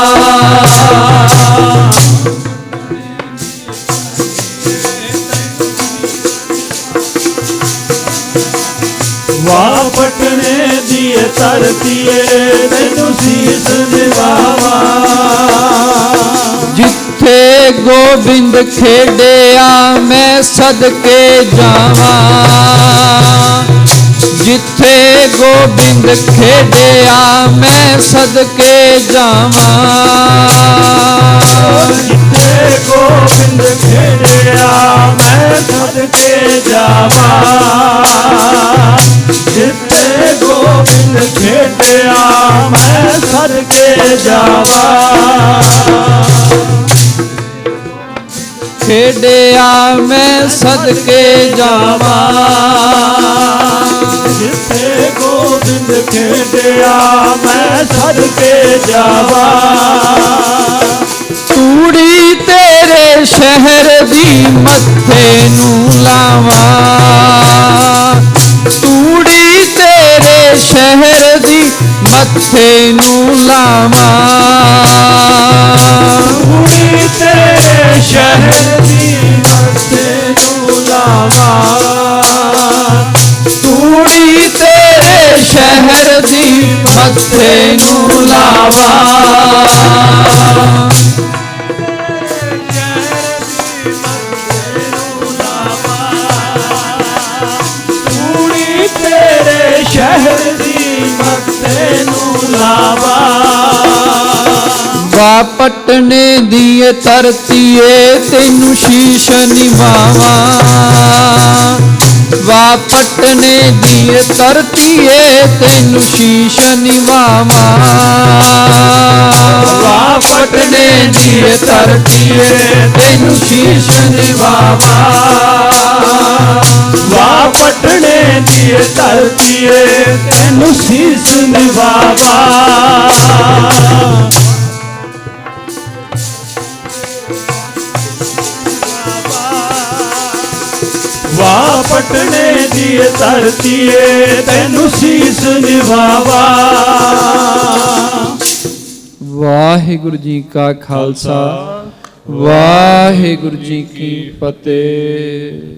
ਵਾਪਟਣੇ ਦੀਏ ਧਰਤੀਏ, ਤੈਨੂੰ ਸ਼ੀਸ਼ ਨਿਵਾਵਾਂ। ਜਿੱਥੇ ਗੋਬਿੰਦ ਖੇਡਿਆ ਮੈਂ ਸਦਕੇ ਜਾਵਾਂ। ਜਿੱਥੇ ਗੋਬਿੰਦ ਖੇਡਿਆ ਮੈਂ ਸਦਕੇ ਜਾਵਾਂ ਜਿੱਥੇ ਗੋਬਿੰਦ ਖੇਡਿਆ ਮੈਂ ਸਦਕੇ ਜਾਵਾਂ ਜਿੱਥੇ ਗੋਬਿੰਦ ਖੇਡਿਆ ਮੈਂ ਸਦਕੇ ਜਾਵਾਂ ਖੇਡਿਆ ਮੈਂ ਸਦਕੇ ਜਾਵਾਂ ਜਿੱਥੇ ਗੋਬਿੰਦ ਖੇਡਿਆ ਮੈਂ ਸਦਕੇ ਜਾਵਾਂ ਤੂੜੀ ਤੇਰੇ ਸ਼ਹਿਰ ਦੀ ਮੱਥੇ ਨੂੰ ਲਾਵਾਂ ਤੂੜੀ ਤੇਰੇ ਸ਼ਹਿਰ ਦੀ ਮੱਥੇ ਨੂੰ ਲਾਵਾਂ ਤੂੜੀ ਤੇਰੇ ਸ਼ਹਿਰ ਦੀ ਮੱਥੇ ਨੂੰ ਲਾਵਾਂ ਤੂੜੀ ਤੇਰੇ ਸ਼ਹਿਰ ਦੀ ਮੱਥੇ ਨੂੰ ਲਾਵਾਂ ਤੂੜੀ ਤੇਰੇ ਸ਼ਹਿਰ ਦੀ ਮੱਥੇ ਨੂੰ ਲਾਵਾਂ ਵਾ ਪਟਨੇ ਦੀ ਧਰਤੀਏ ਤੈਨੂੰ ਸ਼ੀਸ਼ ਨਿਵਾਵਾਂ ਵਾ ਪਟਨੇ ਦੀ ਧਰਤੀਏ ਤੈਨੂੰ ਸ਼ੀਸ਼ ਨਿਵਾਵਾਂ ਵਾ ਪਟਨੇ ਦੀ ਧਰਤੀਏ ਤੈਨੂੰ ਸ਼ੀਸ਼ ਨਿਵਾਵਾਂ ਵਾ ਪਟਨੇ ਦੀ ਧਰਤੀਏ ਤੈਨੂੰ ਸੀਸ ਨਿਵਾਵਾਂ ਵਾ ਪਟਨੇ ਦੀ ਧਰਤੀਏ ਤੈਨੂੰ ਸੀਸ ਨਿਵਾਵਾਂ ਵਾਹਿਗੁਰੂ ਜੀ ਕਾ ਖਾਲਸਾ ਵਾਹਿਗੁਰੂ ਜੀ ਕੀ ਫਤਿਹ।